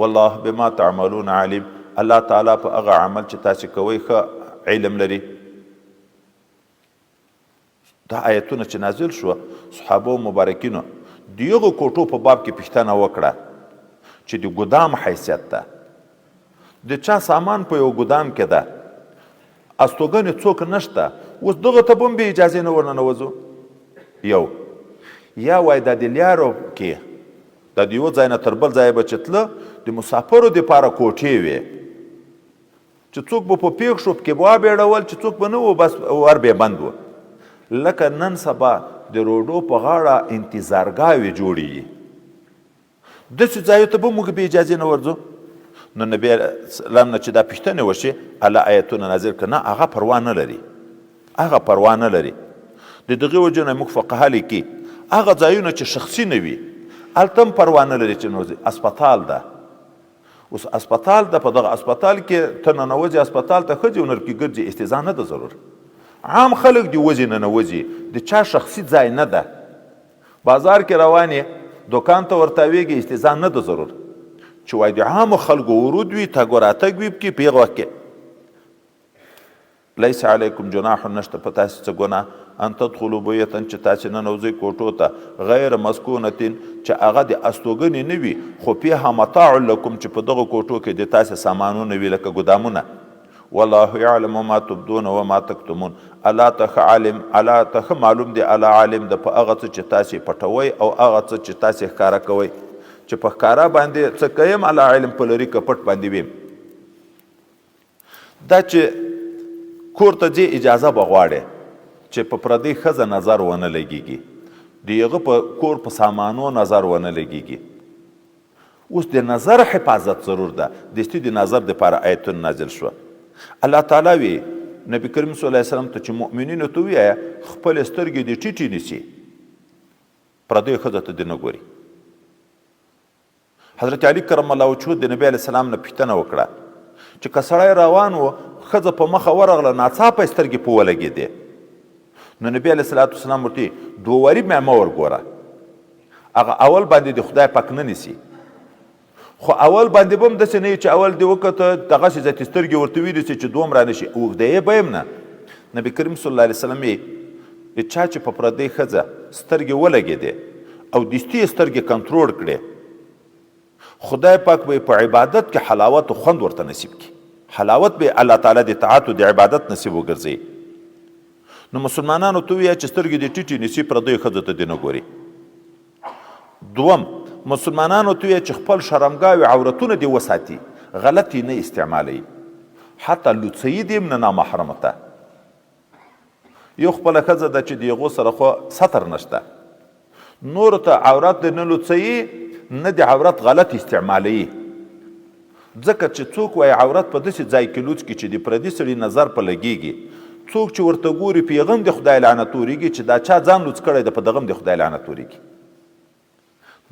والله بما تعملون علیم الله تعالی په هغه عمل چې تاسو کوئ ښه علم لري. دا آیتونه چې نازل شو صحابه مبارکینو د یغو کوټو په باب کې پوښتنه وکړه چې د ګدام حیثیت ده د چا سامان په یو ګدام کې ده استوګنې څوک نشته اوس دغه ته به هم بې اجازې نه ورننوځو. یو یا وای دا د لیارو کې دا د یو ځای نه تر بل ځایه به چې تله د مسافرو دپاره کوټې وې چې څوک به په پیښ شو پکې به وبېړول چې څوک به نه و بس ور به بند و. لکه نن سبا د روډو په غاړه انتظارګاوې جوړېږي داسې ځایو ته به موږ بې اجازې نه ورځو. نو نبی سلام نه چې دا پوښتنې وشي الله آیتونه نازل کړه نه هغه پروا نه لري هغه پروا نه لري. د دغې وجې نه موږ فقها لیکي هغه ځایونه چې شخصي نه وي هلته هم پروا نه لري چې نوځي. اسپتال ده اوس اسپتال ده په دغه اسپتال کې ته ننوځي اسپتال ته ښځې ونر کې ګرځي استیزا نه ده ضرور عام خلک دې وځي ننوځي د چا شخصي ځای نه ده. بازار کې روان یې دوکان ته ورتاویږي استیزا نه ده ضرور چې وای د عامو خلکو ورود وي تګ و راتګ وي پکې په هغه وخت کې لیس علیکم جناح نشته په تاسې څه ګناه ان تدخلوا بیتا چې تاسې ننوځئ کوټو ته غیر مسکونتین چې هغه د استوګنې نه وي خو فیها متاع لکم چې په دغه کوټو کې د تاسې سامانونه وي لکه ګدامونه. والله یعلم ما تبدون وما تکتمون الله ته ښه عالم الله ته ښه معلوم دی الله عالم د په هغه څه چې تاسې پټوئ او هغه څه چې تاسې ښکاره کوئ چې په ښکاره باندې څه کویم الله علم په لري که پټ باندې ویم. دا چې کور ته ځې اجازه به غواړې چې په پردۍ ښځه نظر ونه لګېږي د هغه په کور په سامانو نظر ونه لګېږي. اوس د نظر حفاظت ضرور ده دستي د نظر دپاره آیتونه نازل شوه. الله تعالی وی نبی کریم صلی الله علیه وسلم ته چې مؤمنینو ته ووایه خپلې سترګې دې ټیټې نیسي پردیو ښځو ته دې نه ګوري. حضرت علی کرم الله وجهه د نبی علیه السلام نه پوښتنه وکړه چې که سړی روان و ښځه په مخه ورغله ناڅاپه یې سترګې په ولګېدې نو نبی علیه الصلاة والسلام ورته دووري مې مه ورګوره هغه اول باندې د خدای پاک نه نیسي خو اول باندې به هم داسې نه چې اول دې وکته دغسې ذاتي سترګې ورته ویلېسي چې دوم را نه شي اوږدې به یم نه. نبي کریم صلی الله علیه وسلم یې چا چې په پردۍ ښځه سترګې ولګېدې او دستي یې سترګې کنټرول کړې خدای پاک به په عبادت کې حلاوت و خوند ورته نصیب کړي حلاوت به الله تعالی د طاعت و د عبادت نصیب وګرځوي. نو مسلمانانو ته ووایه چې سترګې دې ټیټې نیسي پردیو ښځو ته دې نه ګوري. دوم مسلمانانو ته ووایه چې خپل شرمګاوې عورتونه دې وساتي غلطې نه استعمالوي حتی لوڅوي دې هم نه نامحرمه ته. یو خپله ښځه ده چې د هغو سره خو ستر نشته نورو ته عورت دې نه لوڅوي نه د عورت غلط استعمالوي ځکه چې څوک وایي عورت په داسې ځای کې لوڅ کړي چې د پردي سړي نظر په لګېږي څوک چې ورته ګوري په هغه هم د خدای لعنت اورېږي چې دا چا ځان لوڅ کړی ده په دغه هم د خدای لعنت اورېږي.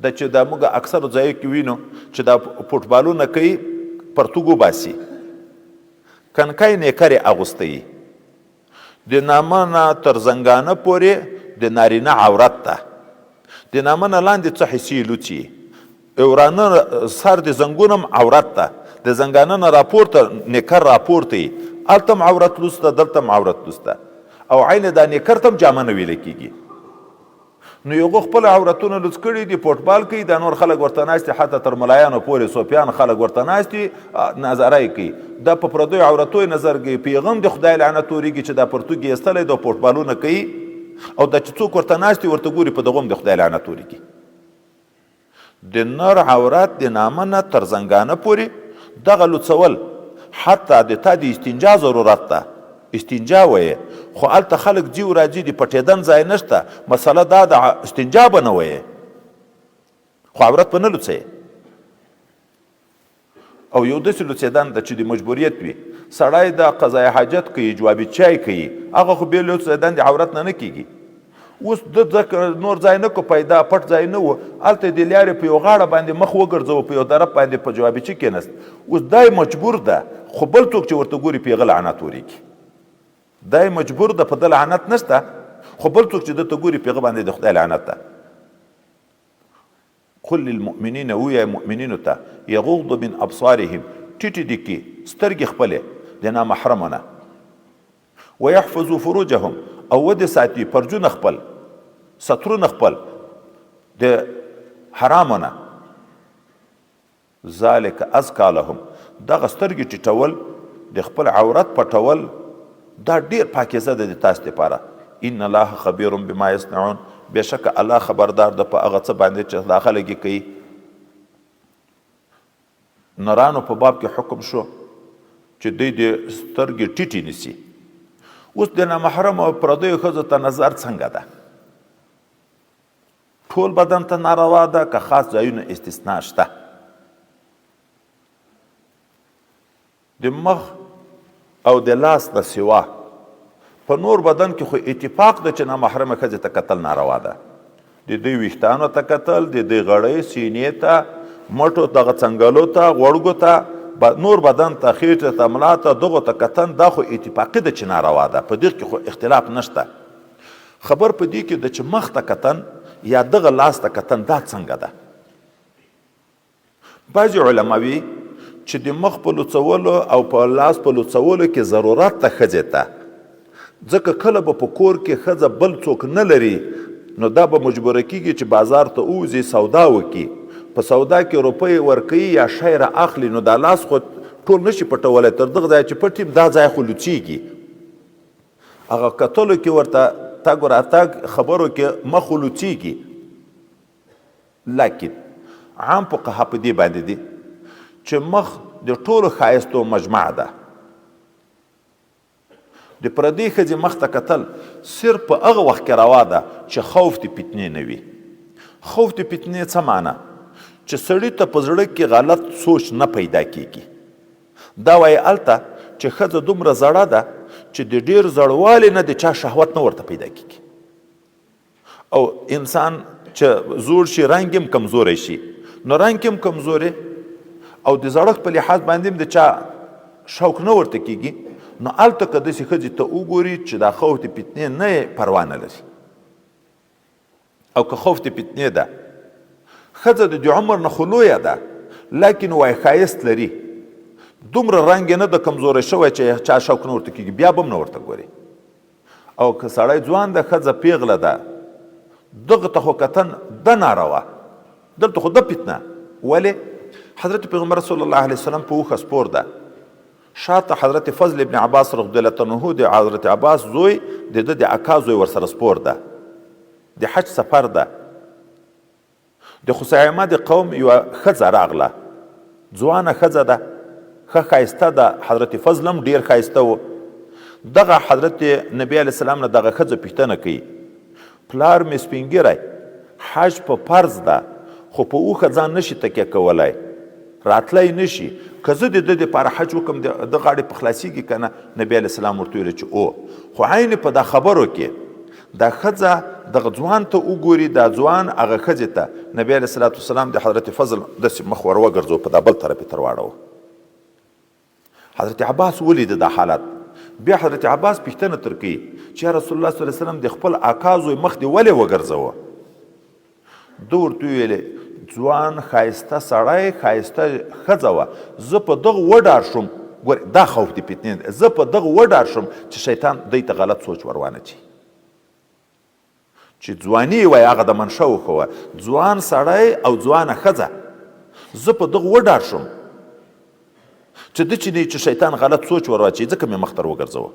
دا چې دا موږ اکثرو ځایو کې وینو چې دا فوټبالونه کوي پرتوګ وباسي کنکای نیکرې اغوستی د نامه نه تر زنګانه پورې د نارینه عورت ده د نامه نه لاندې څه حصې لوڅي ورانه سر د زنګون هم عورت ده د زنګانه نه راپورته نیکر راپورته وي هلته هم عورت لوڅ ده دلته هم عورت لوڅ ده او عین دا نیکر ته هم جامه نه ویلی کېږي. نو یو خپل عورتونه لوڅ کړي دي فوټبال کوي دا نور خلک ورته ناست دي حتی تر ملایانو پورې صوفیان خلک ورته ناست دي نظره یې کوي دا په پردیو عورتو یې نظر کوي په هغه هم د خدای لعنت اورېږي چې دا پرتوګ یې ایستلی دا فوټبالونه کوي او دا چې څوک ورته ناست دي ورته ګوري په دغه هم د خدای لعنت اورېږي. د نر عورت د نامه نه تر زنګانه پورې دغه لوڅول حتی د تا د استنجا ضرورت ده استنجا وایې خو هلته خلک ځي و راځي د پټېدن ځای نشته مسله دا د استنجا به نه وایې خو عورت به نه لوڅوې او یو داسې لوڅېدن ده چې د مجبوریت وي سړی د قضای حاجت کوي، جوابي چای کوي، هغه خو بې له دندې عورت نه کېږي. اوس د ځکه نور ځای نه کو پیدا، پټ ځای نه و، هلته د لارې په یو غاړه باندې مخ وګرځوه، په یو طرف باندې په جوابي چي کېنست. اوس دای مجبور ده، خو بل څوک چې ورته ګوري په هغه لعنت ورېږي. دای مجبور ده، په ده لعنت نشته، خو بل څوک چې دته ګوري په هغه باندې د خدای لعنت ده. قل للمؤمنین، ووایه مؤمنینو ته یغض من ابصارهم، ټیټې دي کړي سترګې خپلې د نامحرمو نه، ویحفظوا فروجهم، او ودې ساتي فرجونه خپل، سطرونه خپل د حرامو نه. ذلک ازکا لهم، دغه سترګې ټیټول، د خپل عورت پټول، دا ډیر پاکیزه ده د تاسو لپاره. ان الله خبیر بما یصنعون، بېشکه الله خبردار ده په هغه څه باندې چې دا خلک یې کوي. نرانو په باب کې حکم شو چې دوی د سترګې ټیټې نیسي. اوس د نامحرمو او پردیو ښځو ته نظر څنګه ده؟ ټول بدن ته ناروا ده که خاص ځایونه استثنا شته؟ د مخ او د لاس نه سوا په نور بدن کې خو اتفاق ده چې نامحرمه ښځې ته کتل ناروا ده. د دوی ویښتانو ته کتل، د دوی غړۍ، سینې ته، مټو، دغه څنګلو ته، غوړګو ته، نور بدن ته، خېټې ته، ملا ته، دغو ته کتن دا خو اتفاقي ده چې ناروا ده. په دې کې خو اختلاف نشته. خبر په دې کې ده چې مخ ته کتن یا دغه لاس ته کتن دا څنګه ده؟ بعضې علما وي چې د مخ په لوڅولو او په لاس په لوڅولو کې ضرورت ته ښځې ته، ځکه کله به په کور کې ښځه بل څوک نه لري، نو دا به مجبوره کېږي چې بازار ته ووځي، سودا وکړي، په سودا کې روپۍ ورکوي یا شی را اخلي، نو دا لاس خو ټول نشي پټولی، تر دغه ځایه چې پټ یم دا ځای خو لوڅېږي. هغه کتلو کې ورته تګ و راتګ خبرو کې مخ خو لوڅېږي. لیکن عام فقها په دې باندې دي چې مخ د ټولو ښایستو مجمع ده. د پردۍ ښځې مخ ته کتل صرف په هغه وخت کې روا ده چې خوف د فتنې نه وي. خوف د فتنې څه معنی؟ چې سړي ته په زړه کې غلط سوچ نه پیدا کیږي. دا وایي هلته چې ښځه دومره زړه ده چې د ډېر زړوالي نه د چا شهوت نه ورته پیدا کیږي، او انسان چې زوړ شي رنګ هم کمزوری شي، نو رنګ هم کمزوری او د زړښت په لحاظ باندې هم د چا شوق نه ورته کیږي. نو هلته که داسې ښځې ته وګوري چې دا خوف د فتنې نه یې پروا نه لري، او که خوف د فتنې ده، ښځه د دې عمر نه خو لویه ده، لیکن وایي ښایست لري، دومره رنګ یې نه ده کمزوری شوی چې چا شوق نه ورته کېږي، بیا به هم نه ورته ګوري. او که سړی ځوان ده، ښځه پیغله ده، دغه ته خو کتن ده ناروا، دلته خو ده فتنه. ولې؟ حضرت پیغمبر صلی الله علیه وسلم په اوښه سپور ده، شاته حضرت فضل ابن عباس رضی الله عنه د حضرت عباس زوی د ده د اکا زوی ورسره سپور ده، د حج سفر ده. د خثیمه د قوم یوه ښځه راغله، ځوانه ښځه ده، ښه ښایسته ده، حضرت فضل هم ډېر ښایسته و. دغه حضرت نبی علیه السلام نه دغه ښځه پوښتنه کوي، پلار مې سپین ږیری، حج په فرض ده، خو په اوښه ځان نشي تکیه کولی، راتلی نشي، که زه د ده دپاره حج وکړم د غاړې په خلاصېږي که نه؟ نبي علیه السلام ورته ویله چې او. خو عین په دا خبرو کې دا ښځه دغه ځوان ته وګوري، دا ځوان هغه ښځې ته نبي علیه الصلاة والسلام د حضرت فضل داسې مخ ور وګرځو، په دا بل طرف یې تر واړوه. حضرت عباس ولید دا حالت، بیا حضرت عباس پوښتنه تر کوي چې یا رسول الله صلی الله علیه وسلم د خپل اکا زوی مخ دې ولې وګرځوه؟ ده ورته ویلې ځوان ښایسته سړی ښایسته ښځه وه، زه په دغه وډار شوم، ګورې دا خوف د فتنې، زه په دغه وډار شوم چې شیطان دوی ته غلط سوچ ور وانچي، چې ځواني یې وایي هغه د منشه وښوه، ځوان سړی او ځوانه ښځه، زه په دغه وډار شوم چې ده چې دی چې شیطان غلط سوچ ور واچوي، ځکه مې مخ ته وګرځوه.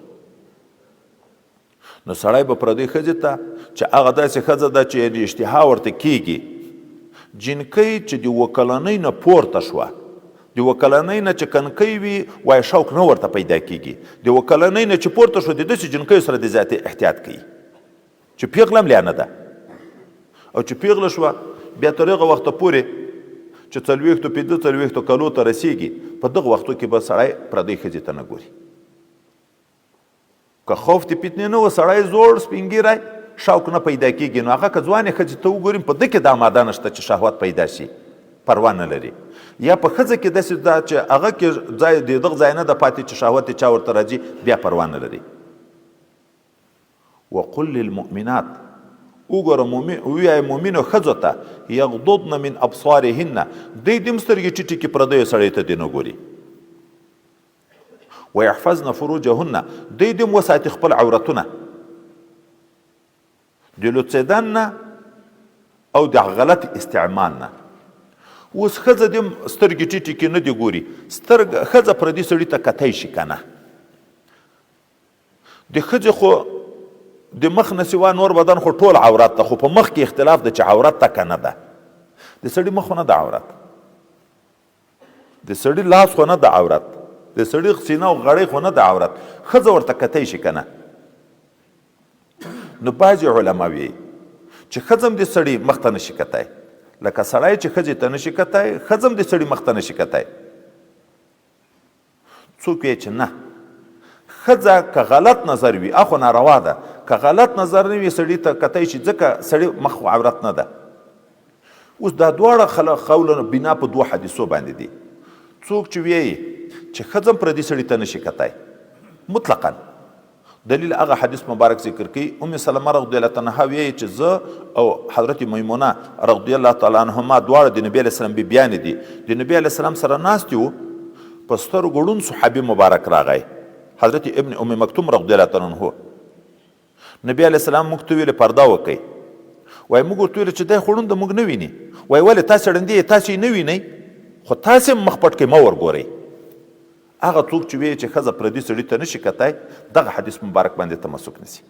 نو سړی به پردۍ ښځې ته چې هغه داسې ښځه ده چې د اشتها ورته کېږي، جنکۍ چې د اووه کلنۍ نه پورته شوه، د اووه کلنۍ نه چې کنکۍ وي وایي شوق نه ورته پیدا کېږي، د اووه کلنۍ نه چې پورته شوه د داسې جنکیو سره د زیاتې احتیاط کوي چې پیغله هم لیا نه ده، او چې پیغله شوه بیا تر هغه وخته پورې چې 40 پنځه 40 کلو ته رسېږي، په دغه وختو کې به سړی پردۍ ښځې ته نه ګوري. که خوف د فتنې نه و سړی زوړ سپین ږیری شوق نه پیدا کېږي نو هغه که ځوانې ښځې ته وګوریم په ده کې دا ماده نشته چې شهوت پیدا شي پروا نه لري یا په ښځه کې داسې ده چې هغه کې ځای د دغه ځای نه ده پاتې چې شهوت یې چا ورته راځي بیا پروا نه لري وقل للمؤمنات وګوره ووایه مؤمنو ښځو ته یغضضن من ابصارهن دوی دې هم سترګې ټیټې کړي پردیو سړی ته دې نه ګوري ويحفظن فروجهن دوی دې هم وساتي خپل عورتونه د لڅېدن نه او د غلط استعمال نه اوس ښځه دې هم سترګې ټیټې کړي نه دې ګوري ښځه پردي سړي ته کتی شي که نه د ښځې خو د مخ نه سوا نور بدن خو ټول عورت ده خو په مخ کې اختلاف ده چې عورت ده که نه ده د سړي مخ خو نه ده عورت د سړي لاس خو نه ده عورت د سړي سینه او غړۍ خو نه ده عورت ښځه ورته کتی شي که نه نو بعضې علما وایي چې ښځه هم د سړي مخ ته نشي کتی لکه سړی چې ښځې ته نشي کتی ښځه هم د سړي مخ ته نشي کتی څوک وایي چې نه ښځه که غلط نظر وي اخو ناروا ده که غلط نظر نه وي سړي ته کتی شي ځکه سړي مخ عورت نه ده اوس دا دواړه قولونه بنا په دوه حدیثو باندې دي څوک چې وایي چې ښځه هم پردي سړي ته نشي کتی مطلقا دلیل هغه حدیث مبارک ذکر کوي ام سلمه رضی الله عنها وایي چې زه او حضرت میمونه رضی الله تعالی عنهما دواړه د نبی علیه السلام بیبیانې دي د نبی علیه السلام سره ناستې وو په سترګو ړوند صحابي مبارک راغی حضرت ابن ام مکتوم رضی الله تعالی عنه نبی علیه السلام موږ ته ویلې پرده وکئ وایي موږ ورته ویلې چې دی خو ړوند د موږ نه ویني وایي ولې تاسې ړندې یې تاسې یې نه وینئ خو تاسې هم مخ پټ کئ مه ورګورئ هغه څوک چې وایي چې ښځه پردي سړي ته نشي کتی دغه حدیث مبارک باندې تمسک نیسي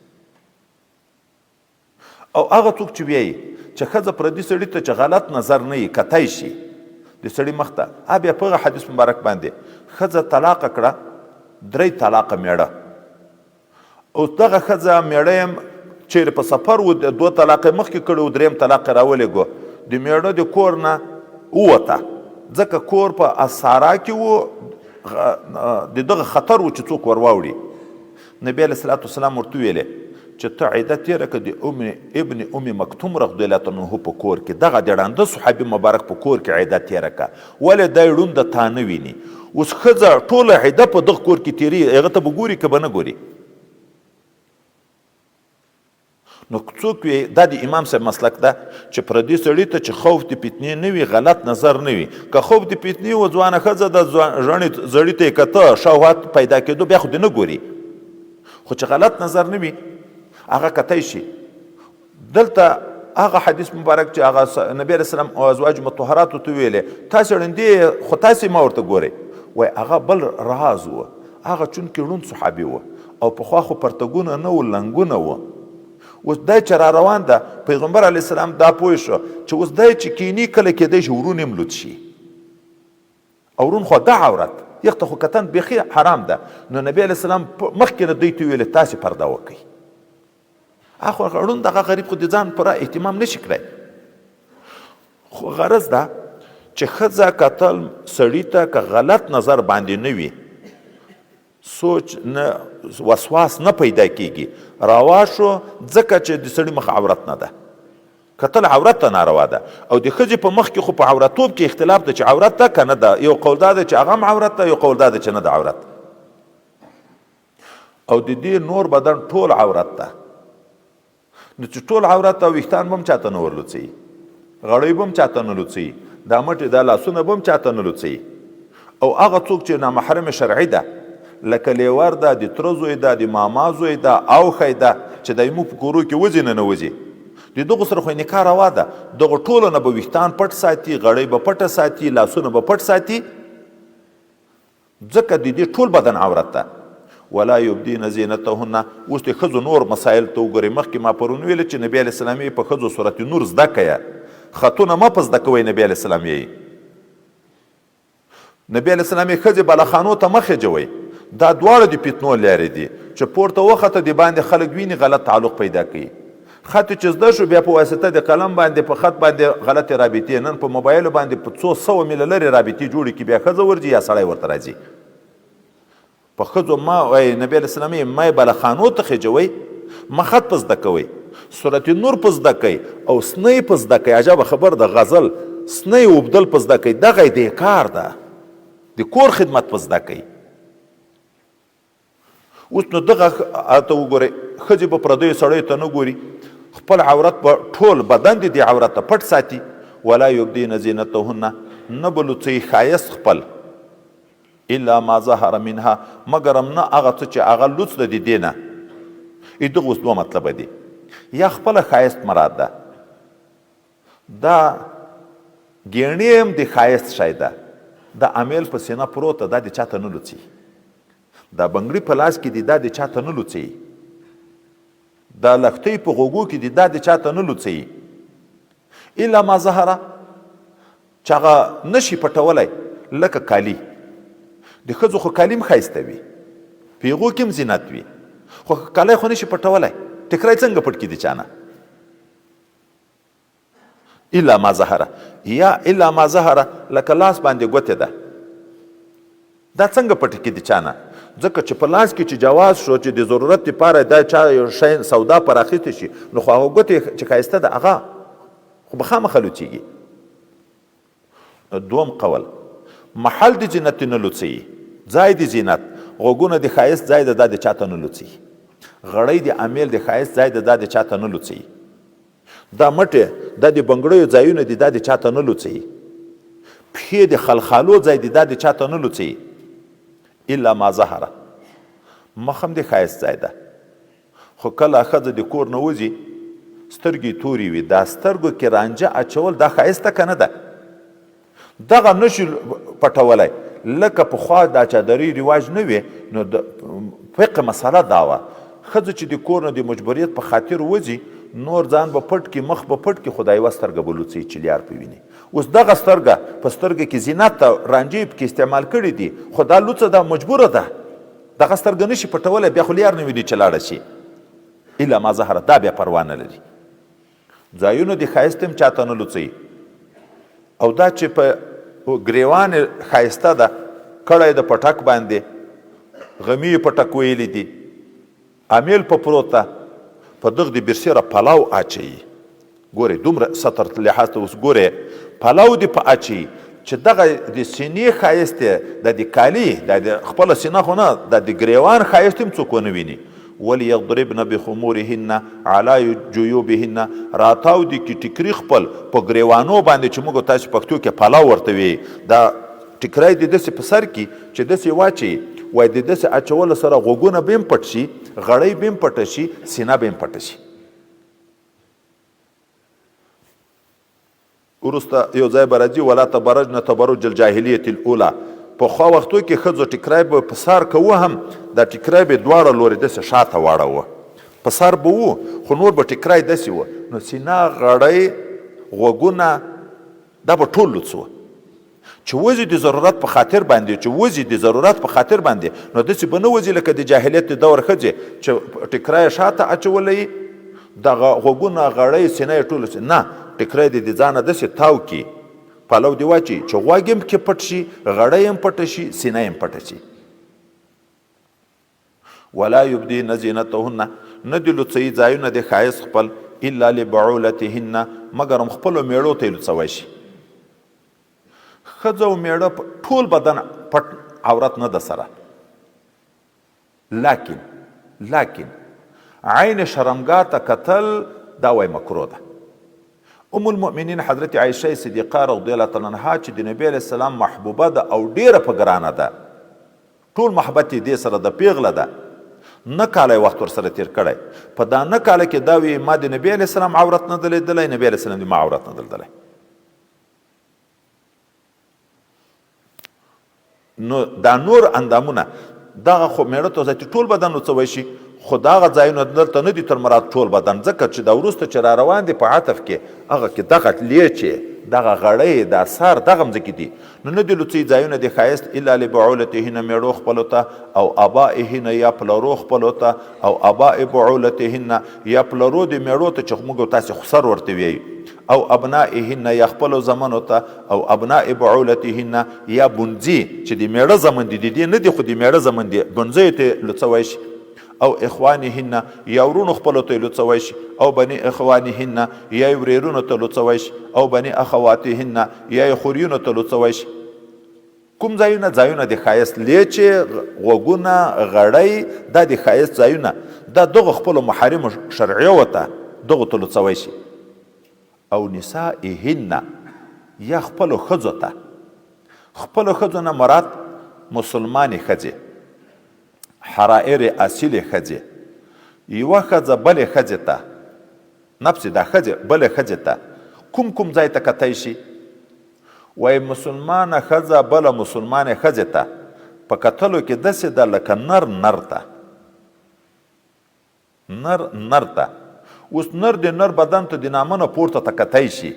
او هغه څوک چې وایي چې ښځه پردي سړي ته چې غلط نظر نه یي کتی شي د سړي مخ ته بیا په هغه حدیث مبارک باندې ښځه طلاقه کړه 3 طلاقه میړه او دغه ښځه میړه یم چیرې په سفر و 2 طلاقه مخکې کړی و 3 طلاقه راولېږو د میړه د کور نه ووته ځکه کور په اسارا کې و د دغه خطر و چې څوک ور واوړي نبی علیه الصلاة والسلام ورته ویلې چې ته عده تېره کړه د ابن ام مکتوم رضی الله عنه په کور کې دغه د ړانده صحابي مبارک په کور کې عده تېره کړه ولې دی ړوند تا نه ویني اوس ښځه ټوله عده په دغه کور کې تېري هغه ته به ګوري که به نه ګوري نو څوک وي دا د امام صاحب مسلک ده چې پردي سړي ته چې خوف د فتنې نه وي غلط نظر نه وي که خوف د فتنې و ځوانه ښځه د ژڼې زړي ته یې کته شهوت پیدا کېدو بیا خو دې نه ګوري خو چې غلط نظر نه وي هغه کتی شي دلته هغه حدیث مبارک چې هغه نبی علیه السلام او ازواج مطهراتو ته ویلې تاسې ړندې خو تاسې ما ورته ګورئ وایي هغه بل راز و هغه چونکې ړوند صحابي و او پخوا خو پرتګونه نه و لنګونه و اوس دی چې را روان ده پیغمبر علیه السلام دا پوه شو چې اوس دی چې کینی کله کېدی شي ورون هم لوڅ شي او ورون خو دا عورت یخته خو کتن بیخي حرام ده نو نبی علیه السلام مخکې نه دوی ته ویلې تاسې پرده وکئ اخو ړوند دغه غریب خو د ځان پوره اهتمام نشي کړی خو غرض ده چې ښځه کتل سړي ته که غلط نظر باندې نه وي سوچ نه وسواس نه پیدا کیږي روا شو ځکه چې د سړي مخ عورت نه ده کتل عورت ته ناروا ده او د ښځې په مخ کې خو په عورتوب کې اختلاف ده چې عورت ده که نه ده یو قول دا ده چې هغه هم عورت ده یو قول دا ده چې نه ده عورت او د دې نور بدن ټول عورت ده نو چې ټول عورت او ویښتان به هم چاته نه ورلوڅوي غړۍ به هم چاته نه لوڅوي دا مټې دا لاسونه به هم چاته نه لوڅوي او هغه څوک چې نامحرم شرعي ده لکه لیور ده د تره زوی ده د ماما زوی ده اوښی ده چې دی مو په کورو کې وځي نه وځي د دغو سره خو نکاح روا ده دغو ټولو نه به ویښتان پټ ساتي غړۍ به پټه ساتي لاسونه به پټ ساتي ځکه د دې ټول بدن عورت ده ولا یبدین زینتهن اوس د ښځو نور مسایل ته وګورئ مخکې ما پرون ویله چې نبی علیه السلام یې په ښځو صورت نور زده کړه خطونه مه په زده کوئ نبی علیه السلام یې نبی علیه السلام یې ښځې بالاخانو ته مه خېجوئ دا دواړه د فتنو لارې دي چې پورته وخته د باندې خلک ویني غلط تعلق پیدا کوي خط چې زده شو بیا په واسطه د قلم باندې په خط باندې غلطې رابطې نن په موبایل باندې په 200 میله لرې رابطې جوړې کړي بیا ښځه ورځي یا سړی ورته راځي په ښځو نبی علیه السلام یې مه بلخانو ته خېجوئ، مه خط په زده کوئ، سورت نور په زده کوئ او سنۍ په زده کوئ. عجبه خبر د غزل سنۍ اوبدل په زده کوئ، دغه د کار ده، د کور خدمت په زده کوئ. اوس نو دغه ته وګورئ، ښځې به پردیو سړیو ته نه ګوري، خپل عورت به ټول بدن د دې عورت ته پټ ساتي. ولا یبدین زینتهن، نه به لوڅوي ښایست خپل، الا ما ظهر منها، مګرم نه هغه څه چې هغه لوڅ ده د دې نه. دغه اوس دوه مطلبه دي، یا خپله ښایست مراد ده، دا ګیڼې هم د ښایست شی ده، دا امیل په سینه پروت ده، دا د چاته نه لوڅي، دا بنګړي په لاس کې دي، دا د چاته نه لوڅي، دا لښتۍ په غوږو کې دي، دا د چاته نه لوڅي. الا ما ظهره، چې هغه نشي پټولی، لکه کالي. د ښځو خو کالي هم ښایسته وي، په هغو کې هم زینت وي، خو کالی خو نشي پټولی، ټکری څنګه پټ کړي د چا نه؟ الا ما ظهره، یا الا ما ظهره لکه لاس باندې ګوتې ده، دا څنګه پټ کړي د چا نه؟ ځکه چې په لاس کې چې جواز شو چې د ضرورت لپاره دا چا یو شی سودا پر اخیستی شي، نو خو هغه ګوتې چې ښایسته ده هغه خو به خامخا لوڅېږي. دوم قول، محل د زینت نه لوڅوي، ځای د زینت، غوږونه د ښایست ځای ده، دا د چاته نه لوڅوي. غړۍ د امیل د ښایست ځای ده، دا د چاته نه لوڅوي. دا مټې، دا د بنګړیو ځایونه دي، دا د چاته نه لوڅوي. پښې د خلخالو ځای دي، دا د چاته نه لوڅوي. الا ما ظهره، مخ هم د ښایست ځای ده، خو کله ښځه د کور نه وځي سترګې تورې وي، دا سترګو کې رانجه اچول دا ښایسته که نه ده؟ دغه نشي پټولی. لکه پخوا دا چادري رواج نه وي، نو د فقه مسله دا وه، ښځه چې د کور نه د مجبوریت په خاطر وځي، نور ځان به پټ کړي، مخ به پټ کړي، خو دا یوه سترګه به لوڅوي چې لیار په ویني. اوس دغه سترګه په سترګه کې زینت ته رانجې پکې استعمال کړي دي، خو دا لوڅه ده، مجبوره ده، دغه سترګه نشي پټولی، بیا خو لیار نه ویني چې لاړه شي. الا ما ظهره، دا بیا پروا نه لري. ځایونه د ښایست هم چاته نه لوڅوي. او دا چې په ګریوان ښایسته ده، کړی د پټک باندې، غمی پټک ویلی دي، امیل په پروت ده، په دغه د برسیره پلاو اچوي. ګورئ دومره سطر لحاظ ته اوس ګورئ، پلاو دې په اچوي چې دغه د سینې ښایست دی، دا د کالي، دا د خپله سینه خو نه، دا د ګریوان ښایست هم څوک ونه ویني. وليضربن بخمورهن على جيوبهن، راتاو دي کی ټکری خپل په ګریوانو باندې، چې موږ تاسو پښتو کې پلاو ورته وي، دا ټکری د داسې په سر کې چې داسې واچي، وای د داسې اچولو سره غوږونه به هم پټ شي، غړۍ به هم پټه شي، سینه به هم پټه شي. وروسته یو ځای به راځي، ولا تبرجن تبرج الجاهلیة الاولى، پخوا وختو کې ښځو ټکری به په سر کوه، هم دا ټکری به دواړه لورې داسې شاته واړوه، په سر به و، خو نور به ټکری داسې و، نو سینه، غړۍ، غوږونه دا به ټول لوڅ وه. چې وځي د ضرورت په خاطر باندې، چې وځي د ضرورت په خاطر باندې، نو داسې به نه وځي لکه د جاهلیت د دور ښځې چې ټکری یې شاته اچولی، دغه غوږونه، غړۍ، سینه یې ټول، نه، ټکری دې د ځانه داسې تاو کړي، پلو دی واچي چې غوږ هم پکې پټ شي، غړۍ هم پټه شي، سینه هم پټه شي. ولا یبدین زینتهن، نه دې لوڅوي ځایونه د ښایست خپل، الا لبعولتهن، مګر هم خپلو میړو ته یې لوڅوی شي. ښځه او میړه ټول بدن پټ عورت نه ده سره، لیکن عین شرمګاه ته کتل دا وای مکروه ده. ام المؤمنین حضرت عایشه صدیقه رضی الله تعالی عنها چې د نبی علیه السلام محبوبه ده او ډیره په ګرانه ده، ټول محبت یې دې سره د پیغله ده، نه کاله وخت ورسره تیر کړی، په دا نه کاله کې دا وی ما د نبی علیه السلام عورت نه دی لیدلی، نبی علیه السلام د ما عورت نه دی لیدلی. نو دا نور اندامونه، دغه خو میړه ته ذاتي ټول بدن لوڅوی شي، خو دغه ځایونه دلته نه دي تر مراد ټول بدن، ځکه چې دا وروسته چې را روان دي په عطف کې هغه کې دغه لیچې دغه غړۍ دا سر دغه مځکې دي، نو نه دي لوڅي ځایونه د ښایست الا لبعولتهن میړو خپلو ته او ابائهن یا پلرو خپلو ته او اباء بعولتهن یا پلرو د میړو ته چې موږ تاسې خسر ورته ویایو، او ابنائهن یا خپلو زمنو ته او ابناء بعولتهن یا بونځي چې د میړه زمن دي د دې نه دي خو د میړه زمن دي بونځیو ته لوڅوی شي، او اخوانهن یا ورونو خپلو ته لوڅوی شي، او بني اخوانهن یا ورېرونو ته لوڅوی شي، او بني اخواتهن یا خوریونو ته لوڅوی شي. کوم ځایونه؟ ځایونه د ښایست، لیچې، غوږونه، غړۍ، دا د ښایست ځایونه، دا دغه خپلو محارمو شرعیو ته دغو ته لوڅوی شي. او نسائهن یا خپلو ښځو ته، خپلو ښځو نه مراد مسلمانې ښځې، حرائر اصیلې ښځې، یوه ښځه بلې ښځې ته، نفس دا ښځې بلې ښځې ته کوم ځای ته کتی شي؟ وایي مسلمانه ښځه بله مسلمانې ښځې ته په کتلو کې داسې ده لکه نر ته، نر ته. اوس نر د نر بدن ته د نامه نه پورته ته کتی شي،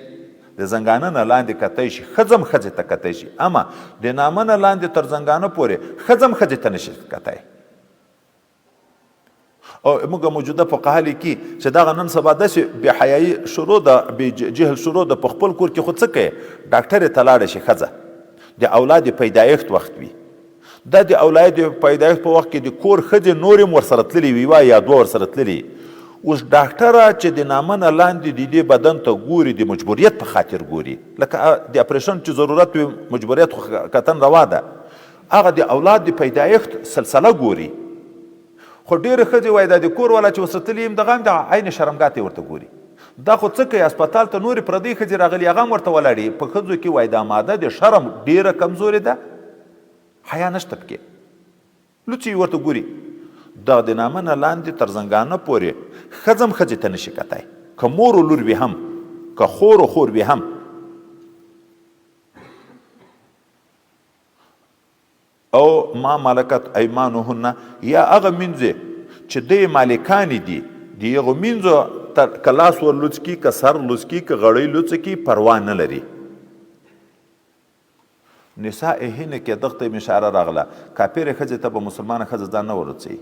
د زنګانه نه لاندې کتی شي، ښځه هم ښځې ته کتی شي، اما د نامه نه لاندې تر زنګانه پورې ښځه هم ښځې ته نشي کتی. او موږ موجوده فقها لیکي چې دغه نن سبا داسې بې حیایي شروع ده، بې جهل شروع ده، په خپل کور کې خو څه کوي؟ ډاکټرې ته لاړه شي ښځه، د اولاد پیدایښت وخت وي، دا د اولاد پیدایښت په وخت کې د کور ښځې نورې هم ورسره تللې وي، وایي یا دوه ورسره تللې. اوس ډاکټره چې د نامه نه لاندې د دې بدن ته ګوري د مجبوریت په خاطر ګوري، لکه د اپریشن چې ضرورت وي مجبوریت خو کتن روا ده، هغه د اولاد د پیدایښت سلسله ګوري. خو ډېرې ښځې وایي دا د کور والا چې ورسره تللي یم دغه هم د عین شرمګاه ته ورته ګوري. دا خو څه کوي؟ هسپتال ته نورې پردۍ ښځې راغلي هغه هم ورته ولاړې. په ښځو کې وایي دا ماده د شرم ډېره کمزورې ده، حیا نشته پکې، لوڅې ورته ګوري. دا د نامه نه لاندې تر زنګانه پورې ښځه هم ښځې ته نشي کتی، که مور و لور وي هم، که خور و خور وي هم. او ما ملکت ایمانهن یا هغه مینځې چې دوی مالکانې دي، د هغو مینځو که لاس ور لوڅ کي، که سر لوڅ کي، که غړۍ لوڅه کي، پروا نه لري. نسائهن کې دغه ته اشاره راغله، کافرې ښځې ته به مسلمانه ښځه ځان نه ورڅوي.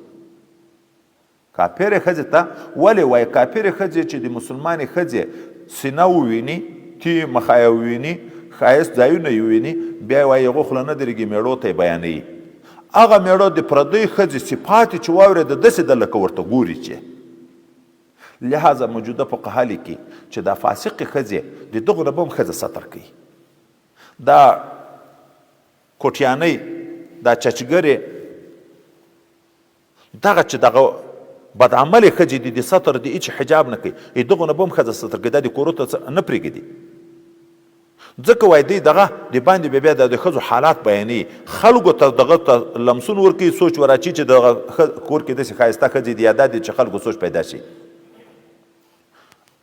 کافرې ښځې ته ولې وایي؟ کافرې ښځې چې د مسلمانې ښځې سینه وویني، تی مخایه وویني، ښایست ځایونه یې وویني، بیا یې وایي هغو خوله نه درېږي، میړو ته یې بیانوي. هغه میړه د پردۍ ښځې صفات چې واورېده داسې ده لکه ورته ګوري چې. لہذا موجوده فقها لیکي چې دا فاسقې ښځې د دغو نه به هم ښځه سطر کوي. دا کوټیانۍ، دا چچګرې، دغه چې دغه بدعملې ښځې دي د سطر د هېڅ حجاب نه کوي، دغو نه به هم ښځه سطر کوي، دا د کورو ته نه پرېږدي. ځکه وایي دی دغه د باندې بیا د ښځو حالات بیانوي، خلکو ته دغه ته لمسون ورکوي، سوچ وراچي چې دغه کور کې داسې ښایسته ښځې دي یا دا دي چې خلکو سوچ پیدا شي.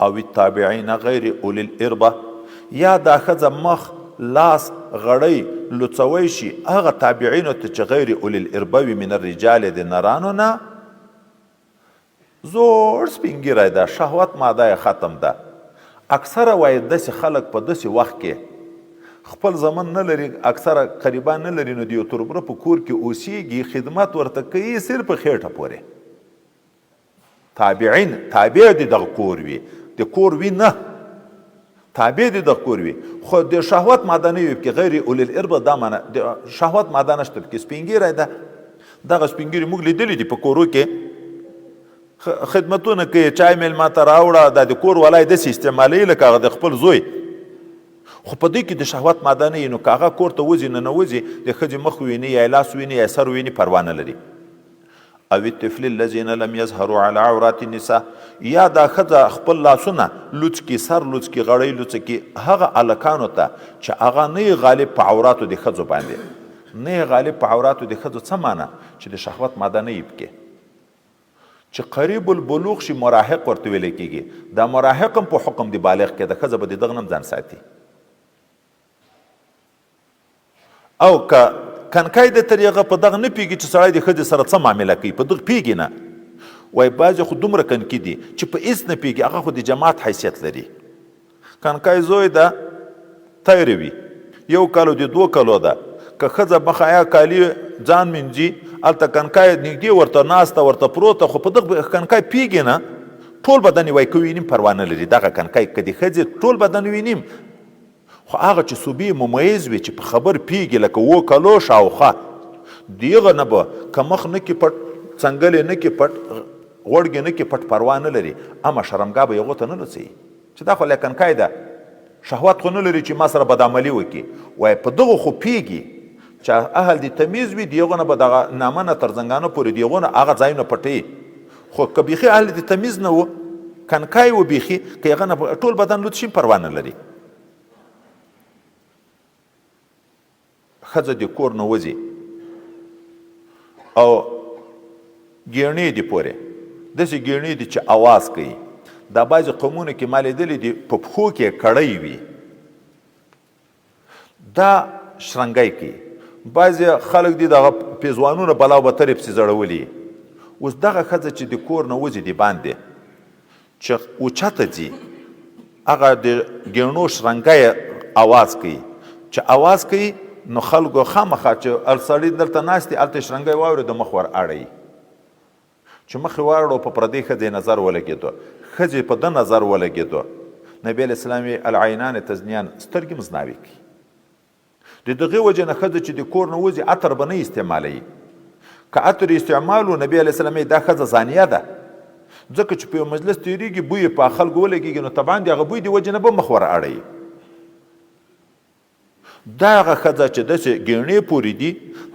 او التابعین غیر اولی الاربه یا دا ښځه مخ، لاس، غړۍ لوڅوی شي هغه تابعینو ته چې غیر اولی الاربه وي من الرجال د نرانو نه، زوړ سپین ږیری ده، شهوت ماده یې ختم ده. اکثره وایي داسې خلک په داسې وخت کې خپل زمن نه لري، اکثره قریبان نه لري، نو د یو تربره په کور کې اوسیږي، خدمت ورته کوي صرف خېټه پورې. تابعین تابع دي دغه کور وي، د کور وي نه، تابع دي دغه کور وي، خو د شهوت ماده نه وي پکې. غیر اولی الاربه دا معنی د شهوت ماده نشته پکې، سپین ږیری ده. دغه سپین ږیري موږ لیدلي دي په کورو کې خدمتونه کوي، چای میلمه ته راوړه، دا د کور والا یې داسې استعمالوي لکه هغه د خپل زوی، خو په دې کې د شهوت ماده نه وي. نو که هغه کور ته وځي ننوځي، د ښځې مخ ویني یا لاس ویني یا سر ویني، پروا نه لري. او الطفل الذین لم یظهروا علی عورات النساء یا دا ښځه خپل لاسونه لوڅ کي، سر لوڅ کي، غړۍ لوڅ کي هغه هلکانو ته چې هغه نه یې غالب په عوراتو د ښځو باندې، نه یې غالب په عوراتو د ښځو. څه معنی؟ چې د شهوت ماده نه یې پکې، چې قریب البلوغ شي، مراهق ورته ویل کېږي. دا مراهق هم په حکم د بالغ کې ده، ښځه به د دغه نه هم ځان ساتي. او که کنکای د طریقه په دغه نه پیږي چې سړی د ښځې سره څه معامله کوي، په دغه پیږي نه. وای بعضې خو دومره کنکي دي چې په هېڅ نه پوهېږي، هغه خو د جماعت حیثیت لري. کنکای زوی ده تیره وي، 1 کال د 2 کالو ده، که ښځه بخایا کالي ځان مینځي هلته کنکای نږدې ورته ناسته ورته پروته، خو په دغه کنکای پیږي نه، ټول بدن یې وای که وینیم پروا نه لري. دغه کنکای که د ښځې ټول بدن وینیم، خو هغه چې صوبې ممیز وي چې په خبر پیږي لکه 2 کالو شاوخوا، د هغه نه به که مخ نه کې پټ، څنګل یې نه کې پټ، غوړګې نه کې پټ، پروا نه لري. اما شرمګاه به هغو ته نه رسوي چې دا خو کنکای ده، شهوت خو نه لري چې ما سره بدعملي وکړي. وایي په دغو خو پیږي چې اهل د تمیز وي، د هغو نه به دغه نامه نه تر زنګانه پورې د هغو نه هغه ځایونه پټوي. خو که بیخي اهل د تمیز نه و، کنکای و بیخي، که هغه نه ټول بدن لوت شي پروا نه لري. ښځه د کور نه وځي او ګیڼې دي پورې، داسې ګیڼې دي چې اواز کوي. دا بعضې قومونو کې ما لیدلي دي په پښو کې کړۍ وي، دا شرنګی کوي. بعضې خلک دي دغه پیزوانونه بلا و بترې پسې زړولي. اوس دغه ښځه چې د کور نه وځي د باندې چې اوچته ځي، هغه د ګیڼو شرنګی اواز کوي. چې اواز کوي نو خلکو خامخا چې سړي دلته ناست دي هلته شرنګی واورېد مخ ور اړوي. چې مخ یې واړو په پردۍ ښځې نظر ولګېدو، ښځې په ده نظر ولګېدو. نبي علیه السلام یې العینان تزنیان، سترګې مزناوي کوي. د دغې وجې نه ښځه چې د کور نه وځي عطر به نه استعمالوي. که عطر استعمال و، نبي علیه السلام یې دا ښځه زانیه ده، ځکه چې په یو مجلس تېرېږي بوی یې په خلکو ولګېږي، نو طبعا د هغه بوی د وجې نه به مخ ور اړوي. دا هغه ښځه چې داسې ګیڼې پورې دي،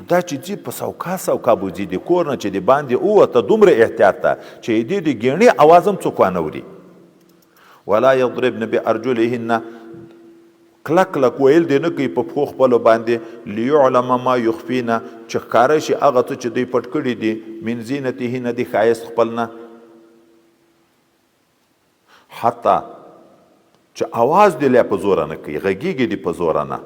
دا چې ځي په سوکا سوکا به ځي د کور نه، چې د باندې ووته دومره احتیاط ته چې دې د ګیڼې اواز هم څوک وانه وري. ولا یضربن بارجلهن، کلک کلک ویل دې نه کوي په پښو خپلو باندې، لیعلم ما یخفینه، چې ښکاره شي هغه څه چې دوی پټ کړي دي، من زینتهن، د ښایست خپل نه، حتی چې اواز دې لا په زوره نه کوي، غږیږي دې په زوره نه.